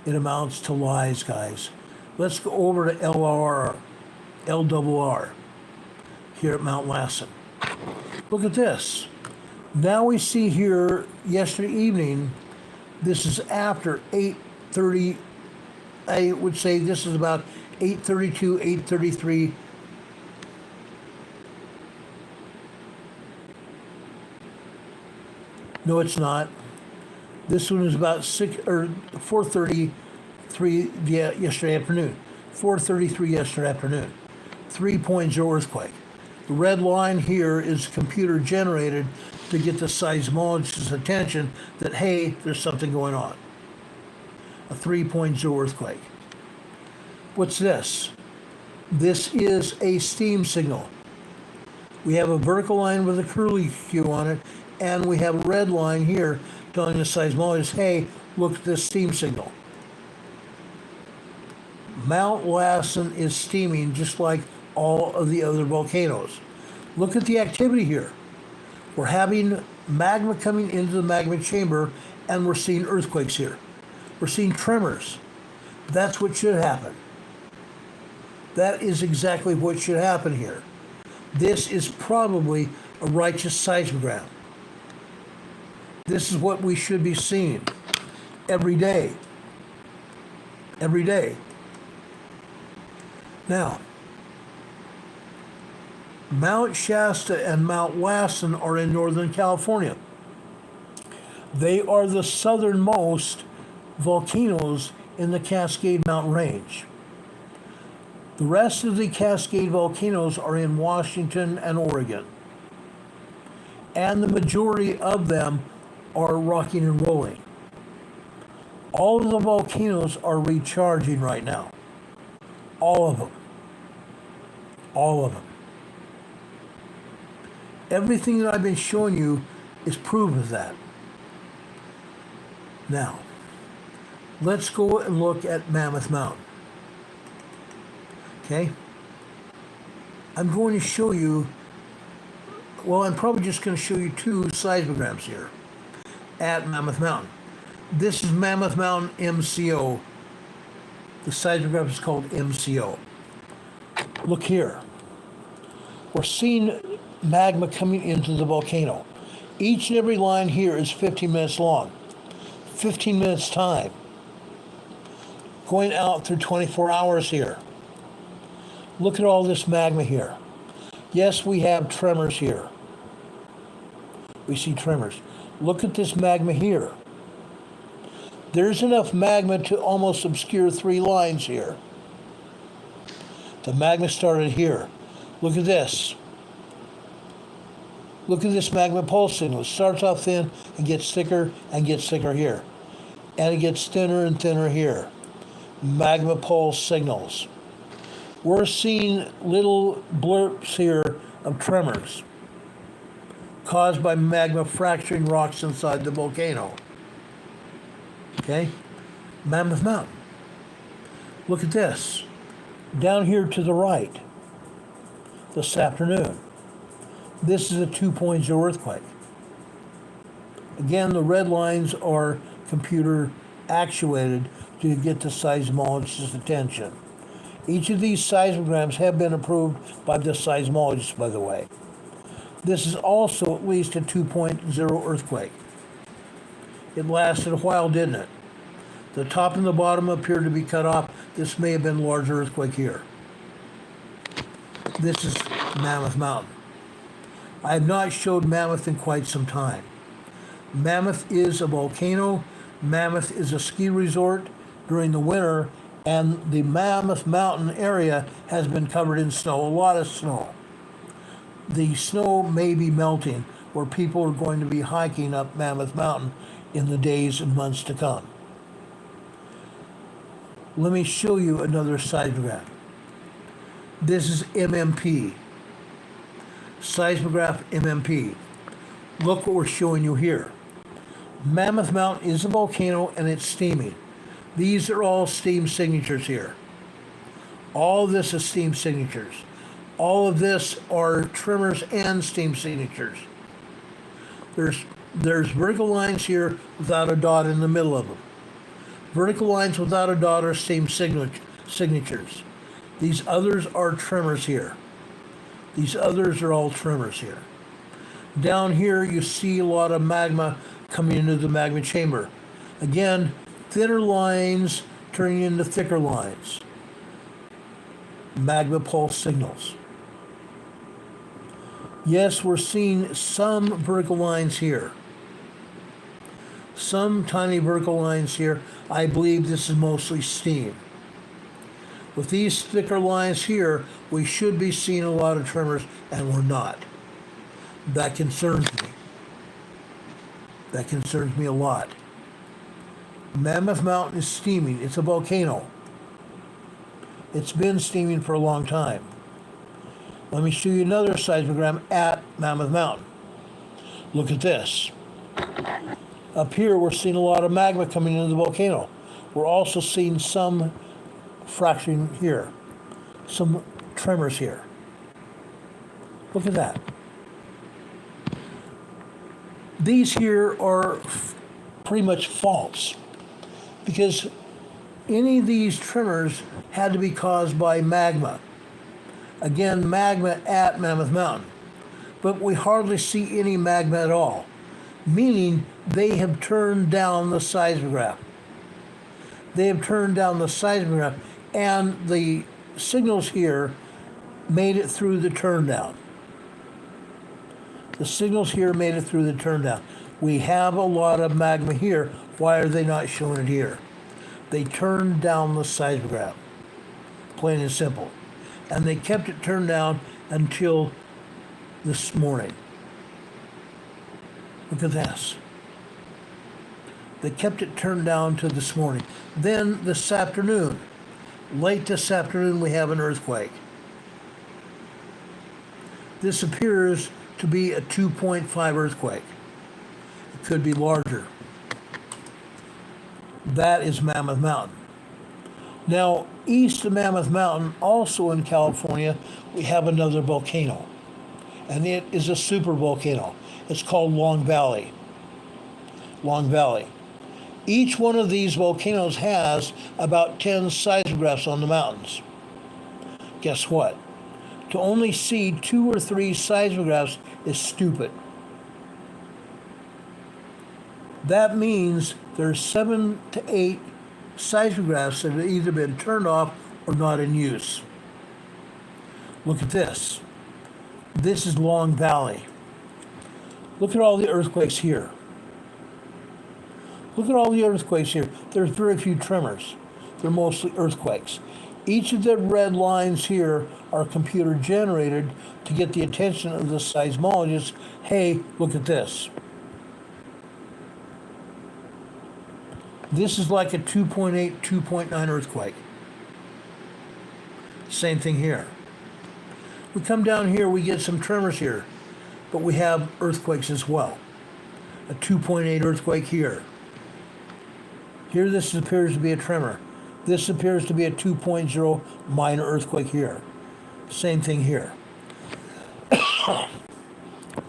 It amounts to lies, guys. Let's go over to LRR, here at Mount Lassen. Look at this. Now we see here, yesterday evening, this is after 8:30. I would say this is about 8:32, 8:33. No, it's not. This one is about 4:33 yesterday afternoon. 4:33 yesterday afternoon. 3.0 earthquake. The red line here is computer generated to get the seismologist's attention that, hey, there's something going on. A 3.0 earthquake. What's this? This is a steam signal. We have a vertical line with a curly Q on it, and we have a red line here telling the seismologist, hey, look at this steam signal. Mount Lassen is steaming just like all of the other volcanoes. Look at the activity here. We're having magma coming into the magma chamber, and we're seeing earthquakes here. We're seeing tremors. That's what should happen. That is exactly what should happen here. This is probably a righteous seismogram. This is what we should be seeing every day. Every day. Now, Mount Shasta and Mount Lassen are in Northern California. They are the southernmost volcanoes in the Cascade Mountain Range. The rest of the Cascade volcanoes are in Washington and Oregon. And the majority of them are rocking and rolling. All of the volcanoes are recharging right now. All of them. All of them. Everything that I've been showing you is proof of that. Now, let's go and look at Mammoth Mountain. Okay? I'm going to show you, well, I'm probably just going to show you two seismograms here at Mammoth Mountain. This is Mammoth Mountain MCO. The seismograph is called MCO. Look here. We're seeing magma coming into the volcano. Each and every line here is 15 minutes long. 15 minutes time. Going out through 24 hours here. Look at all this magma here. Yes, we have tremors here. We see tremors. Look at this magma here. There's enough magma to almost obscure 3 lines here. The magma started here. Look at this. Look at this magma pulse signal. It starts off thin and gets thicker here. And it gets thinner and thinner here. Magma pulse signals. We're seeing little blurps here of tremors caused by magma fracturing rocks inside the volcano. Okay? Mammoth Mountain. Look at this. Down here to the right, this afternoon. This is a 2.0 earthquake. Again, the red lines are computer actuated to get the seismologist's attention. Each of these seismograms have been approved by the seismologist, by the way. This is also at least a 2.0 earthquake. It lasted a while, didn't it? The top and the bottom appear to be cut off. This may have been a larger earthquake here. This is Mammoth Mountain. I have not showed Mammoth in quite some time. Mammoth is a volcano. Mammoth is a ski resort during the winter, and the Mammoth Mountain area has been covered in snow, a lot of snow. The snow may be melting, where people are going to be hiking up Mammoth Mountain in the days and months to come. Let me show you another seismograph. This is MMP. Seismograph MMP. Look what we're showing you here. Mammoth Mountain is a volcano and it's steaming. These are all steam signatures here. All of this is steam signatures. All of this are tremors and steam signatures. There's vertical lines here without a dot in the middle of them. Vertical lines without a dot are steam signatures. These others are tremors here. These others are all tremors here. Down here you see a lot of magma coming into the magma chamber. Again, thinner lines turning into thicker lines. Magma pulse signals. Yes, we're seeing some vertical lines here. Some tiny vertical lines here. I believe this is mostly steam. With these thicker lines here, we should be seeing a lot of tremors, and we're not. That concerns me. That concerns me a lot. Mammoth Mountain is steaming. It's a volcano. It's been steaming for a long time. Let me show you another seismogram at Mammoth Mountain. Look at this. Up here, we're seeing a lot of magma coming into the volcano. We're also seeing some fracturing here, some tremors here. Look at that. These here are pretty much false, because any of these tremors had to be caused by magma. Again, magma at Mammoth Mountain. But we hardly see any magma at all, meaning they have turned down the seismograph. They have turned down the seismograph, and the signals here made it through the turndown. The signals here made it through the turndown. We have a lot of magma here. Why are they not showing it here? They turned down the seismograph, plain and simple. And they kept it turned down until this morning. Look at this. They kept it turned down to this morning. Then this afternoon, late this afternoon, we have an earthquake. This appears to be a 2.5 earthquake. It could be larger. That is Mammoth Mountain. Now, east of Mammoth Mountain, also in California, we have another volcano. And it is a super volcano. It's called Long Valley. Long Valley. Each one of these volcanoes has about 10 seismographs on the mountains. Guess what? To only see 2 or 3 seismographs is stupid. That means there's 7 to 8 seismographs that have either been turned off or not in use. Look at this. This is Long Valley. Look at all the earthquakes here. Look at all the earthquakes here. There's very few tremors. They're mostly earthquakes. Each of the red lines here are computer generated to get the attention of the seismologist. Hey, look at this. This is like a 2.8, 2.9 earthquake. Same thing here. We come down here, we get some tremors here, but we have earthquakes as well. A 2.8 earthquake here. Here this appears to be a tremor. This appears to be a 2.0 minor earthquake here. Same thing here.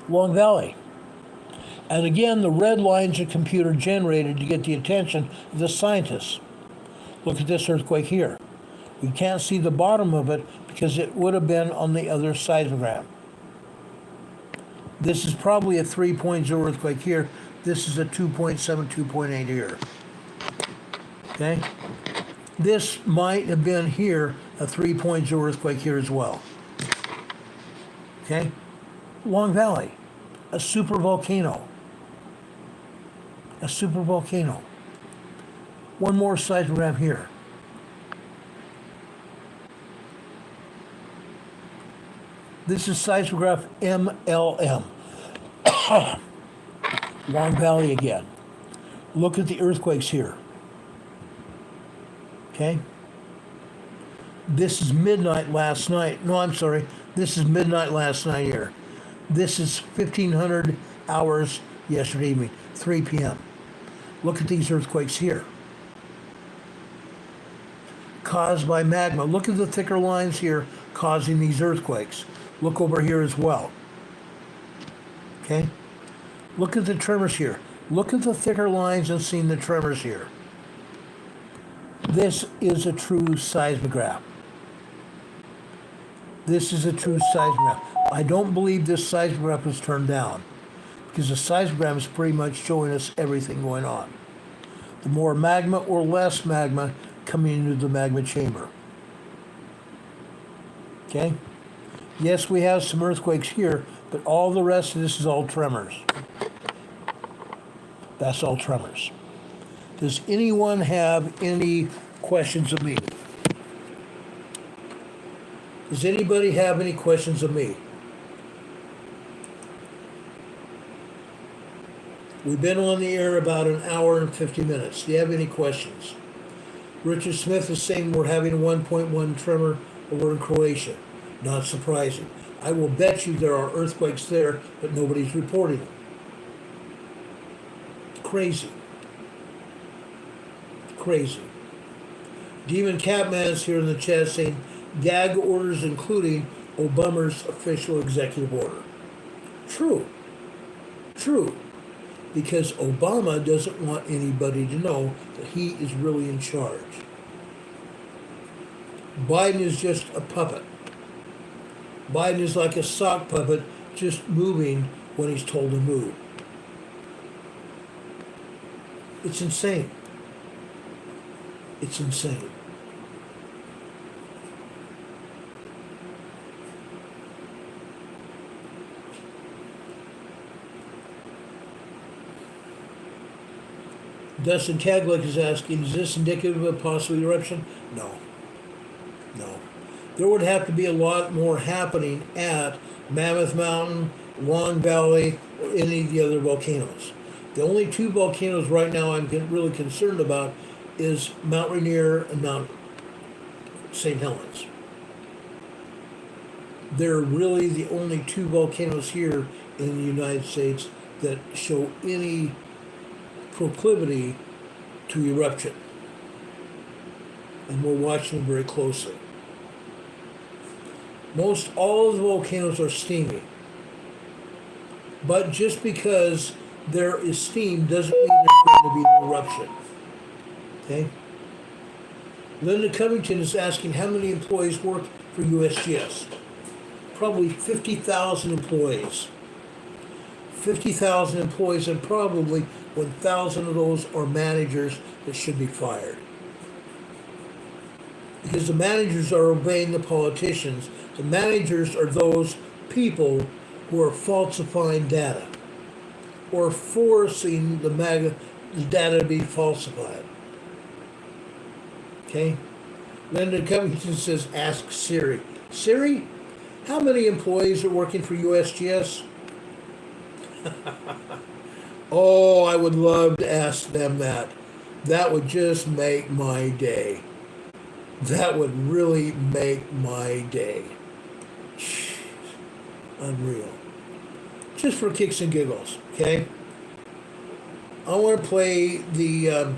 Long Valley. And again, the red lines are computer generated to get the attention of the scientists. Look at this earthquake here. We can't see the bottom of it because it would have been on the other seismogram. This is probably a 3.0 earthquake here. This is a 2.7, 2.8 here. Okay? This might have been here, a 3.0 earthquake here as well. Okay? Long Valley, a super volcano. A super volcano. One more seismogram here. This is seismograph MLM. Long Valley again. Look at the earthquakes here. Okay? This is midnight last night. No, I'm sorry. This is midnight last night here. This is 1500 hours yesterday evening, 3 p.m. Look at these earthquakes here. Caused by magma. Look at the thicker lines here causing these earthquakes. Look over here as well. Okay? Look at the tremors here. Look at the thicker lines and seeing the tremors here. This is a true seismograph. This is a true seismograph. I don't believe this seismograph was turned down because the seismograph is pretty much showing us everything going on. The more magma or less magma coming into the magma chamber. Okay? Yes, we have some earthquakes here, but all the rest of this is all tremors. That's all tremors. Does anyone have any questions of me? Does anybody have any questions of me? We've been on the air about an hour and 50 minutes. Do you have any questions? Richard Smith is saying we're having a 1.1 tremor over in Croatia. Not surprising. I will bet you there are earthquakes there, but nobody's reporting them. Crazy. Crazy. Demon Catman's here in the chat saying gag orders including Obama's official executive order. True. True. Because Obama doesn't want anybody to know that he is really in charge. Biden is just a puppet. Biden is like a sock puppet, just moving when he's told to move. It's insane. It's insane. Dustin Taglick is asking, is this indicative of a possible eruption? No. No. There would have to be a lot more happening at Mammoth Mountain, Long Valley, or any of the other volcanoes. The only two volcanoes right now I'm really concerned about is Mount Rainier and Mount St. Helens. They're really the only two volcanoes here in the United States that show any proclivity to eruption. And we're watching them very closely. Most all of the volcanoes are steamy. But just because there is steam doesn't mean there's going to be an eruption. Okay? Linda Covington is asking how many employees work for USGS. Probably 50,000 employees. 50,000 employees, and probably 1,000 of those are managers that should be fired. Because the managers are obeying the politicians. The managers are those people who are falsifying data or forcing the data to be falsified. Okay? Linda Covington says, ask Siri. Siri, how many employees are working for USGS? Oh, I would love to ask them that. That would just make my day. That would really make my day. Jeez. Unreal. Just for kicks and giggles, okay? I want to play the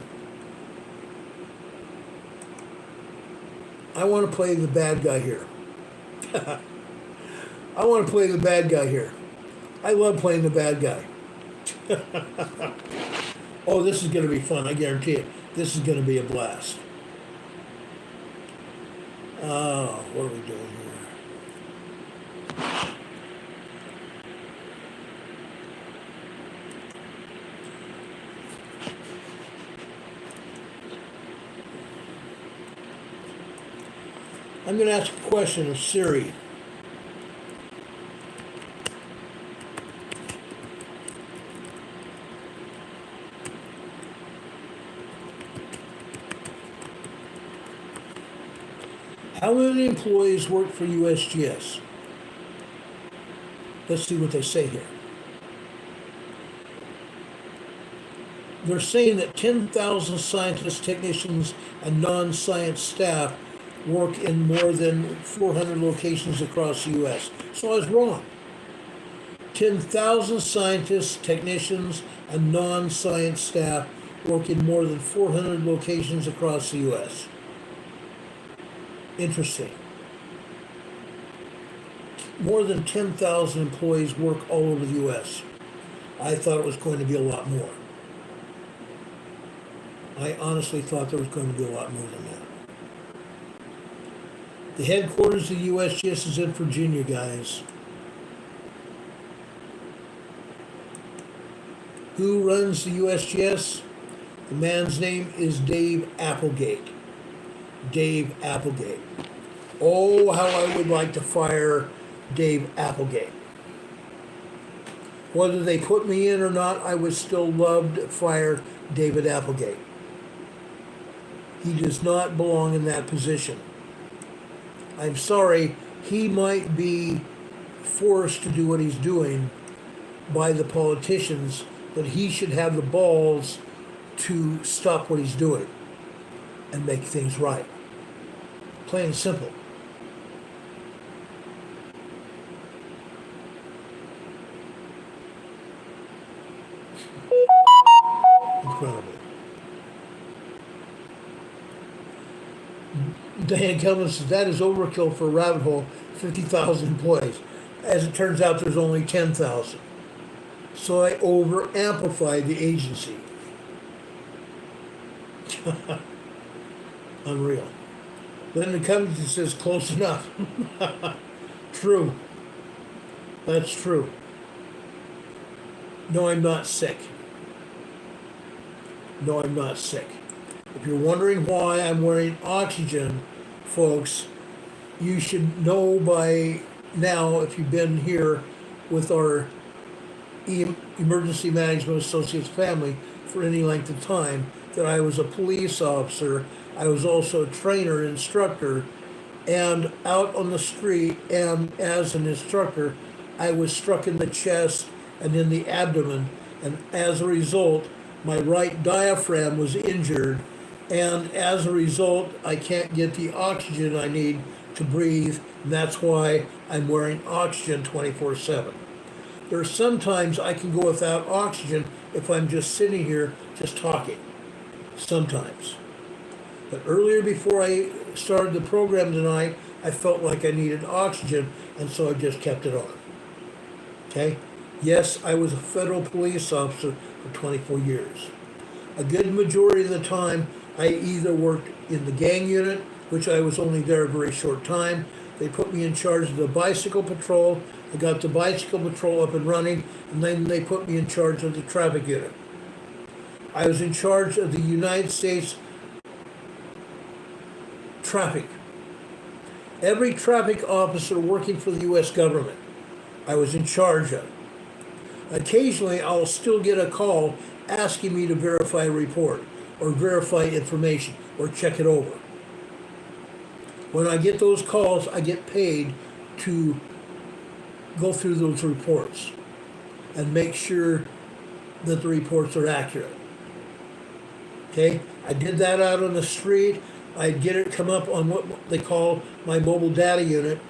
bad guy here. I want to play the bad guy here. I love playing the bad guy. Oh, this is going to be fun, I guarantee it. This is going to be a blast. What are we doing here? I'm going to ask a question of Siri. How many employees work for USGS? Let's see what they say here. They're saying that 10,000 scientists, technicians, and non-science staff work in more than 400 locations across the U.S. So I was wrong. 10,000 scientists, technicians, and non-science staff work in more than 400 locations across the U.S. Interesting. More than 10,000 employees work all over the U.S. I thought it was going to be a lot more. I honestly thought there was going to be a lot more than that. The headquarters of the USGS is in Virginia, guys. Who runs the USGS? The man's name is Dave Applegate. Dave Applegate. Oh, how I would like to fire Dave Applegate. Whether they put me in or not, I would still love to fire David Applegate. He does not belong in that position. I'm sorry, he might be forced to do what he's doing by the politicians, but he should have the balls to stop what he's doing and make things right. Plain and simple. Incredible. Diane Kelvin says, that is overkill for a rabbit hole, 50,000 employees. As it turns out, there's only 10,000. So I over-amplified the agency. Unreal. Linda Covington says, close enough. True. That's true. No, I'm not sick. No, I'm not sick. If you're wondering why I'm wearing oxygen, folks, you should know by now, if you've been here with our Emergency Management Associates family for any length of time, that I was a police officer. I was also a trainer, instructor, and out on the street, and as an instructor, I was struck in the chest and in the abdomen, and as a result, my right diaphragm was injured, and as a result, I can't get the oxygen I need to breathe, and that's why I'm wearing oxygen 24/7. There are sometimes I can go without oxygen if I'm just sitting here just talking. Sometimes. But earlier, before I started the program tonight, I felt like I needed oxygen, and so I just kept it on. Okay? Yes, I was a federal police officer for 24 years. A good majority of the time, I either worked in the gang unit, which I was only there a very short time. They put me in charge of the bicycle patrol, I got the bicycle patrol up and running, and then they put me in charge of the traffic unit. I was in charge of the United States traffic. Every traffic officer working for the U.S. government, I was in charge of. Occasionally, I'll still get a call asking me to verify a report, or verify information, or check it over. When I get those calls, I get paid to go through those reports and make sure that the reports are accurate. Okay, I did that out on the street. I'd get it come up on what they call my mobile data unit,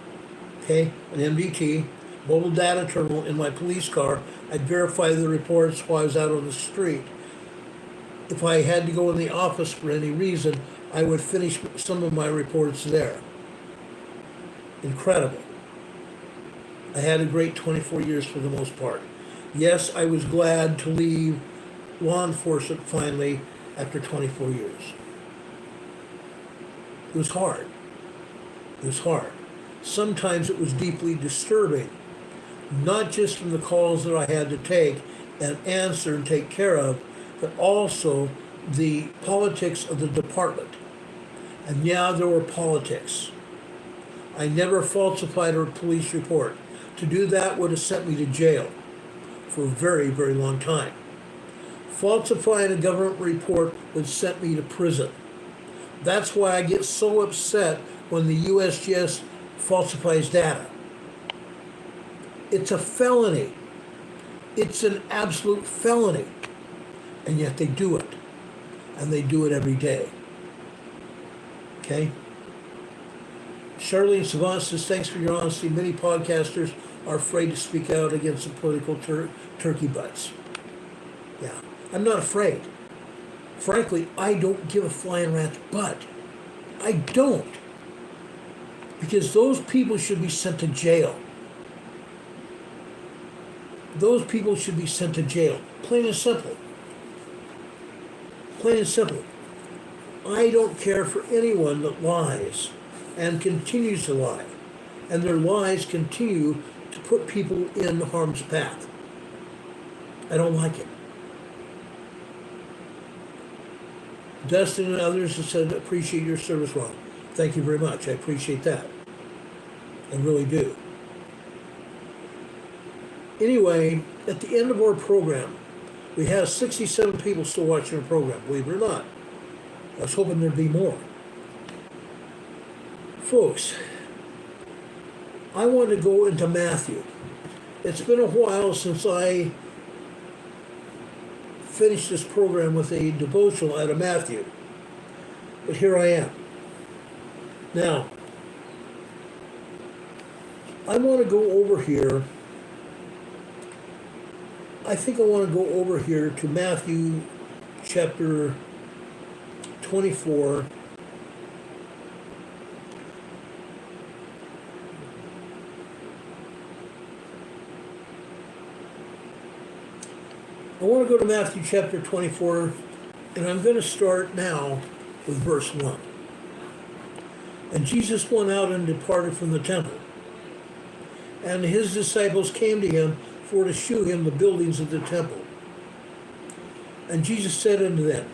okay, an MDT, mobile data terminal in my police car. I'd verify the reports while I was out on the street. If I had to go in the office for any reason, I would finish some of my reports there. Incredible. I had a great 24 years for the most part. Yes, I was glad to leave law enforcement finally after 24 years. It was hard. It was hard. Sometimes it was deeply disturbing, not just from the calls that I had to take and answer and take care of, but also the politics of the department. And yeah, there were politics. I never falsified a police report. To do that would have sent me to jail for a very, very long time. Falsifying a government report would send me to prison. That's why I get so upset when the USGS falsifies data. It's a felony. It's an absolute felony. And yet they do it. And they do it every day. Okay? Charlene Savant says, thanks for your honesty. Many podcasters are afraid to speak out against the political turkey butts. Yeah, I'm not afraid. Frankly, I don't give a flying rat's butt. I don't. Because those people should be sent to jail. Those people should be sent to jail. Plain and simple. Plain and simple. I don't care for anyone that lies and continues to lie. And their lies continue to put people in harm's path. I don't like it. Dustin and others have said, appreciate your service, Ron. Thank you very much. I appreciate that. I really do. Anyway, at the end of our program, we have 67 people still watching our program, believe it or not. I was hoping there'd be more. Folks, I want to go into Matthew. It's been a while since I finished this program with a devotional out of Matthew, but here I am. Now, I want to go over here. I think I want to go over here to Matthew chapter 24. I want to go to Matthew chapter 24, and I'm going to start now with verse 1. And Jesus went out and departed from the temple, and his disciples came to him for to shew him the buildings of the temple. And Jesus said unto them,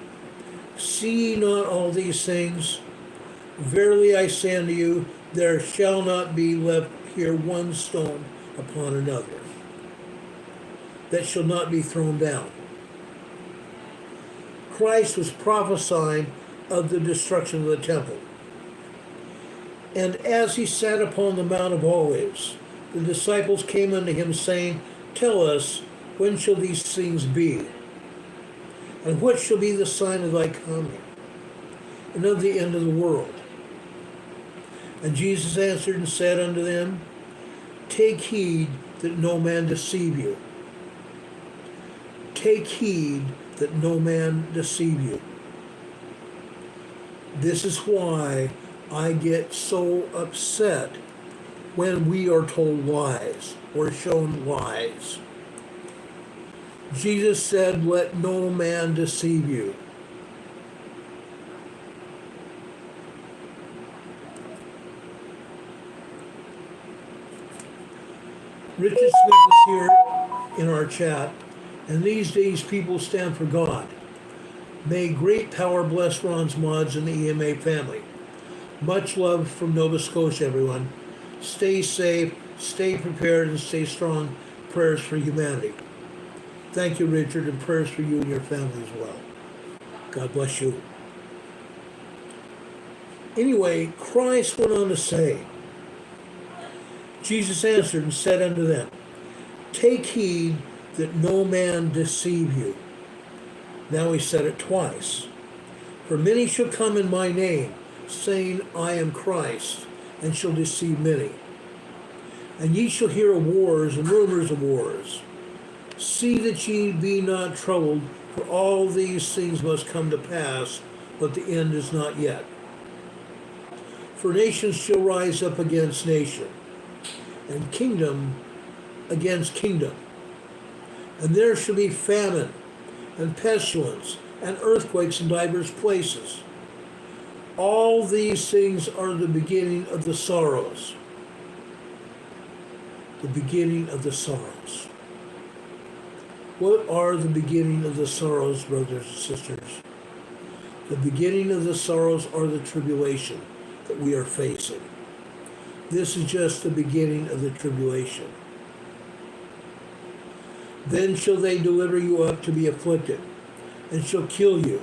see ye not all these things? Verily I say unto you, there shall not be left here one stone upon another that shall not be thrown down. Christ was prophesying of the destruction of the temple. And as he sat upon the Mount of Olives, the disciples came unto him, saying, tell us, when shall these things be? And what shall be the sign of thy coming, and of the end of the world? And Jesus answered and said unto them, take heed that no man deceive you. Take heed that no man deceive you. This is why I get so upset when we are told lies or shown lies. Jesus said, let no man deceive you. Richard Smith is here in our chat, and these days people stand for God. May great power bless Ron's mods and the EMA family. Much love from Nova Scotia, everyone. Stay safe, stay prepared, and stay strong. Prayers for humanity. Thank you, Richard, and prayers for you and your family as well. God bless you. Anyway, Christ went on to say, Jesus answered and said unto them, take heed that no man deceive you. Now he said it twice. For many shall come in my name, saying, I am Christ, and shall deceive many. And ye shall hear of wars and rumors of wars. See that ye be not troubled, for all these things must come to pass, but the end is not yet. For nations shall rise up against nation, and kingdom against kingdom. And there shall be famine, and pestilence, and earthquakes in divers places. All these things are the beginning of the sorrows. The beginning of the sorrows. What are the beginning of the sorrows, brothers and sisters? The beginning of the sorrows are the tribulation that we are facing. This is just the beginning of the tribulation. Then shall they deliver you up to be afflicted, and shall kill you,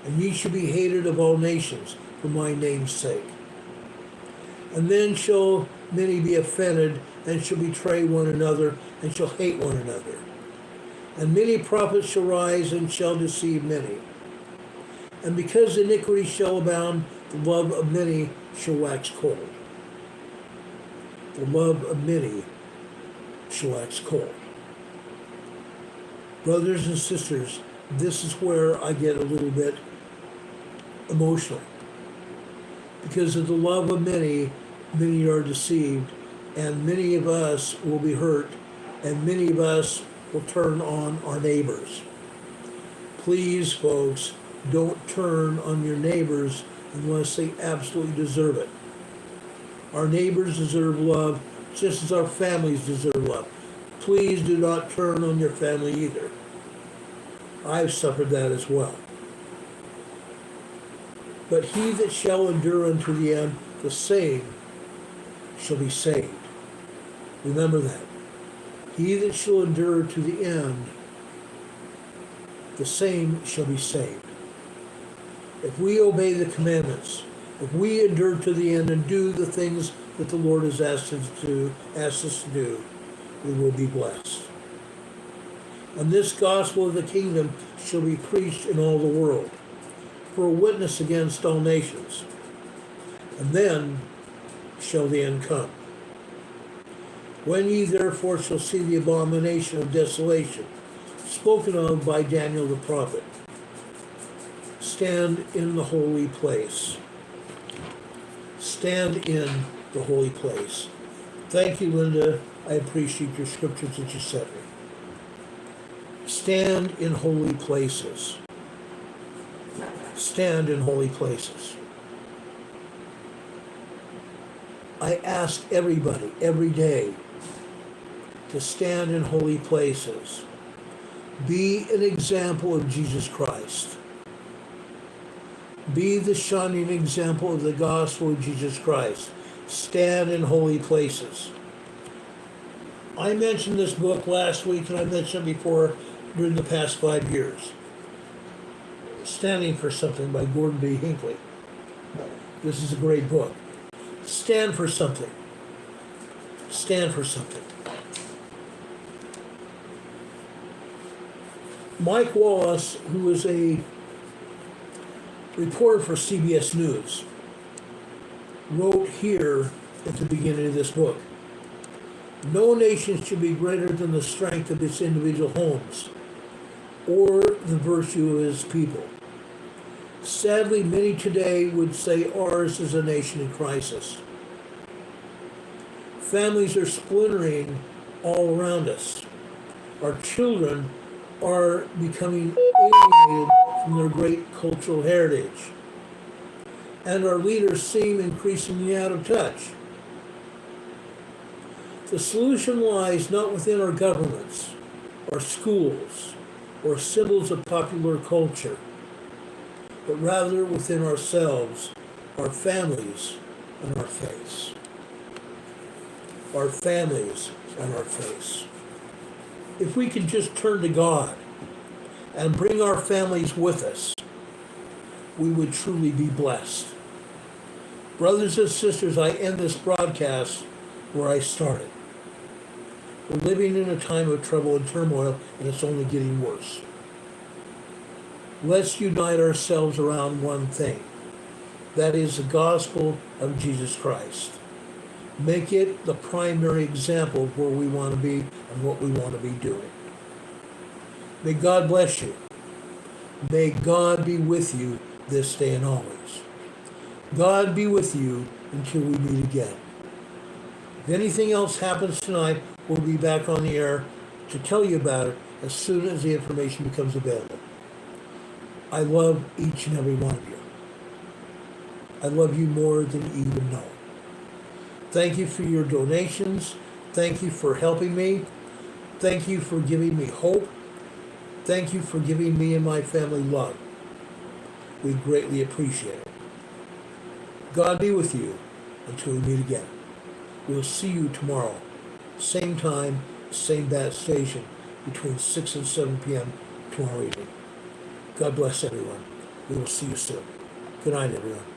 and ye shall be hated of all nations for my name's sake. And then shall many be offended, and shall betray one another, and shall hate one another. And many prophets shall rise, and shall deceive many. And because iniquity shall abound, the love of many shall wax cold. The love of many shall wax cold. Brothers and sisters, this is where I get a little bit emotional. Because of the love of many, many are deceived, and many of us will be hurt, and many of us will turn on our neighbors. Please, folks, don't turn on your neighbors unless they absolutely deserve it. Our neighbors deserve love just as our families deserve love. Please do not turn on your family either. I've suffered that as well. But he that shall endure unto the end, the same shall be saved. Remember that. He that shall endure to the end, the same shall be saved. If we obey the commandments, if we endure to the end and do the things that the Lord has asked us to do, we will be blessed. And this gospel of the kingdom shall be preached in all the world, for a witness against all nations. And then shall the end come. When ye therefore shall see the abomination of desolation, spoken of by Daniel the prophet, stand in the holy place. Stand in the holy place. Thank you, Linda. I appreciate your scriptures that you sent me. Stand in holy places. Stand in holy places. I ask everybody, every day, to stand in holy places. Be an example of Jesus Christ. Be the shining example of the gospel of Jesus Christ. Stand in holy places. I mentioned this book last week, and I mentioned it before during the past 5 years. Standing for Something by Gordon B. Hinckley. This is a great book. Stand for something. Stand for something. Mike Wallace, who was a reporter for CBS News, wrote here at the beginning of this book, no nation should be greater than the strength of its individual homes or the virtue of its people. Sadly, many today would say ours is a nation in crisis. Families are splintering all around us. Our children are becoming alienated from their great cultural heritage. And our leaders seem increasingly out of touch. The solution lies not within our governments, our schools, or symbols of popular culture, but rather within ourselves, our families, and our faiths. Our families and our faiths. If we could just turn to God and bring our families with us, we would truly be blessed. Brothers and sisters, I end this broadcast where I started. We're living in a time of trouble and turmoil, and it's only getting worse. Let's unite ourselves around one thing. That is the gospel of Jesus Christ. Make it the primary example of where we want to be and what we want to be doing. May God bless you. May God be with you this day and always. God be with you until we meet again. If anything else happens tonight, we'll be back on the air to tell you about it as soon as the information becomes available. I love each and every one of you. I love you more than you even know. Thank you for your donations. Thank you for helping me. Thank you for giving me hope. Thank you for giving me and my family love. We greatly appreciate it. God be with you until we meet again. We'll see you tomorrow. Same time, same bat station, between 6 and 7 p.m. tomorrow evening. God bless everyone. We will see you soon. Good night, everyone.